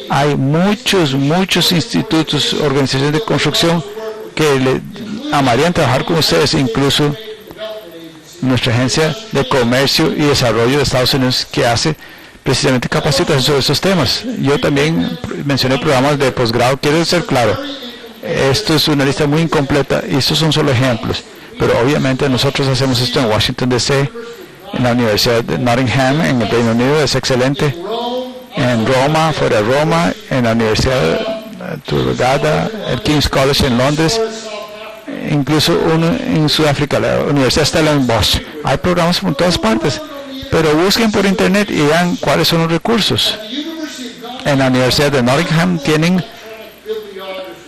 hay muchos institutos, organizaciones de construcción que le amarían trabajar con ustedes, incluso nuestra agencia de comercio y desarrollo de Estados Unidos, que hace precisamente capacitación sobre esos temas. Yo también mencioné programas de posgrado. Quiero ser claro, esto es una lista muy incompleta y estos son solo ejemplos, pero obviamente nosotros hacemos esto en Washington DC, en la Universidad de Nottingham en el Reino Unido, es excelente, en Roma, fuera de Roma, en la Universidad de Turgada, el King's College en Londres, incluso uno en Sudáfrica, la Universidad Stellenbosch. Hay programas por todas partes, pero busquen por internet y vean cuáles son los recursos. En la Universidad de Nottingham tienen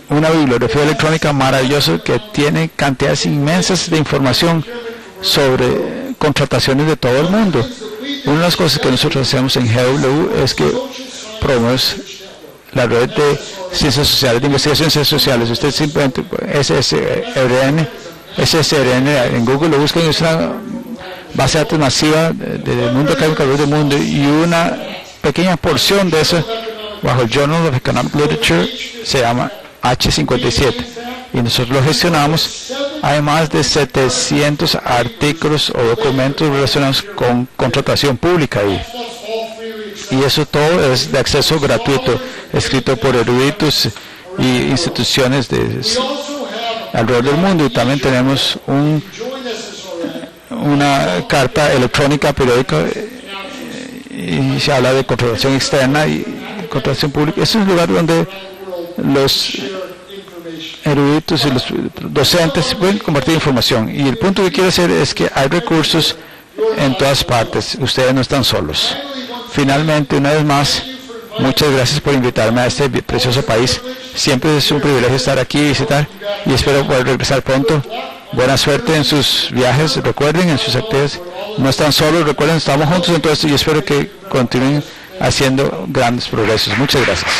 una bibliografía electrónica maravillosa que tiene cantidades inmensas de información sobre contrataciones de todo el mundo. Una de las cosas que nosotros hacemos en GW es que promovemos la red de ciencias sociales, de investigación en ciencias sociales. Usted simplemente SSRN en Google lo buscan, es una base de datos masiva del mundo académico alrededor del mundo, y una pequeña porción de eso bajo el Journal of Economic Literature se llama H57, y nosotros lo gestionamos. Hay más de 700 artículos o documentos relacionados con contratación pública ahí. Y eso todo es de acceso gratuito, escrito por eruditos y instituciones alrededor del mundo. Y también tenemos una carta electrónica periódica y se habla de contratación externa y contratación pública. Es un lugar donde los eruditos y los docentes pueden compartir información. Y el punto que quiero hacer es que hay recursos en todas partes. Ustedes no están solos. Finalmente, una vez más, muchas gracias por invitarme a este precioso país. Siempre es un privilegio estar aquí y visitar, y espero poder regresar pronto. Buena suerte en sus viajes. Recuerden, en sus actividades, no están solos. Recuerden, estamos juntos en todo esto, y espero que continúen haciendo grandes progresos. Muchas gracias.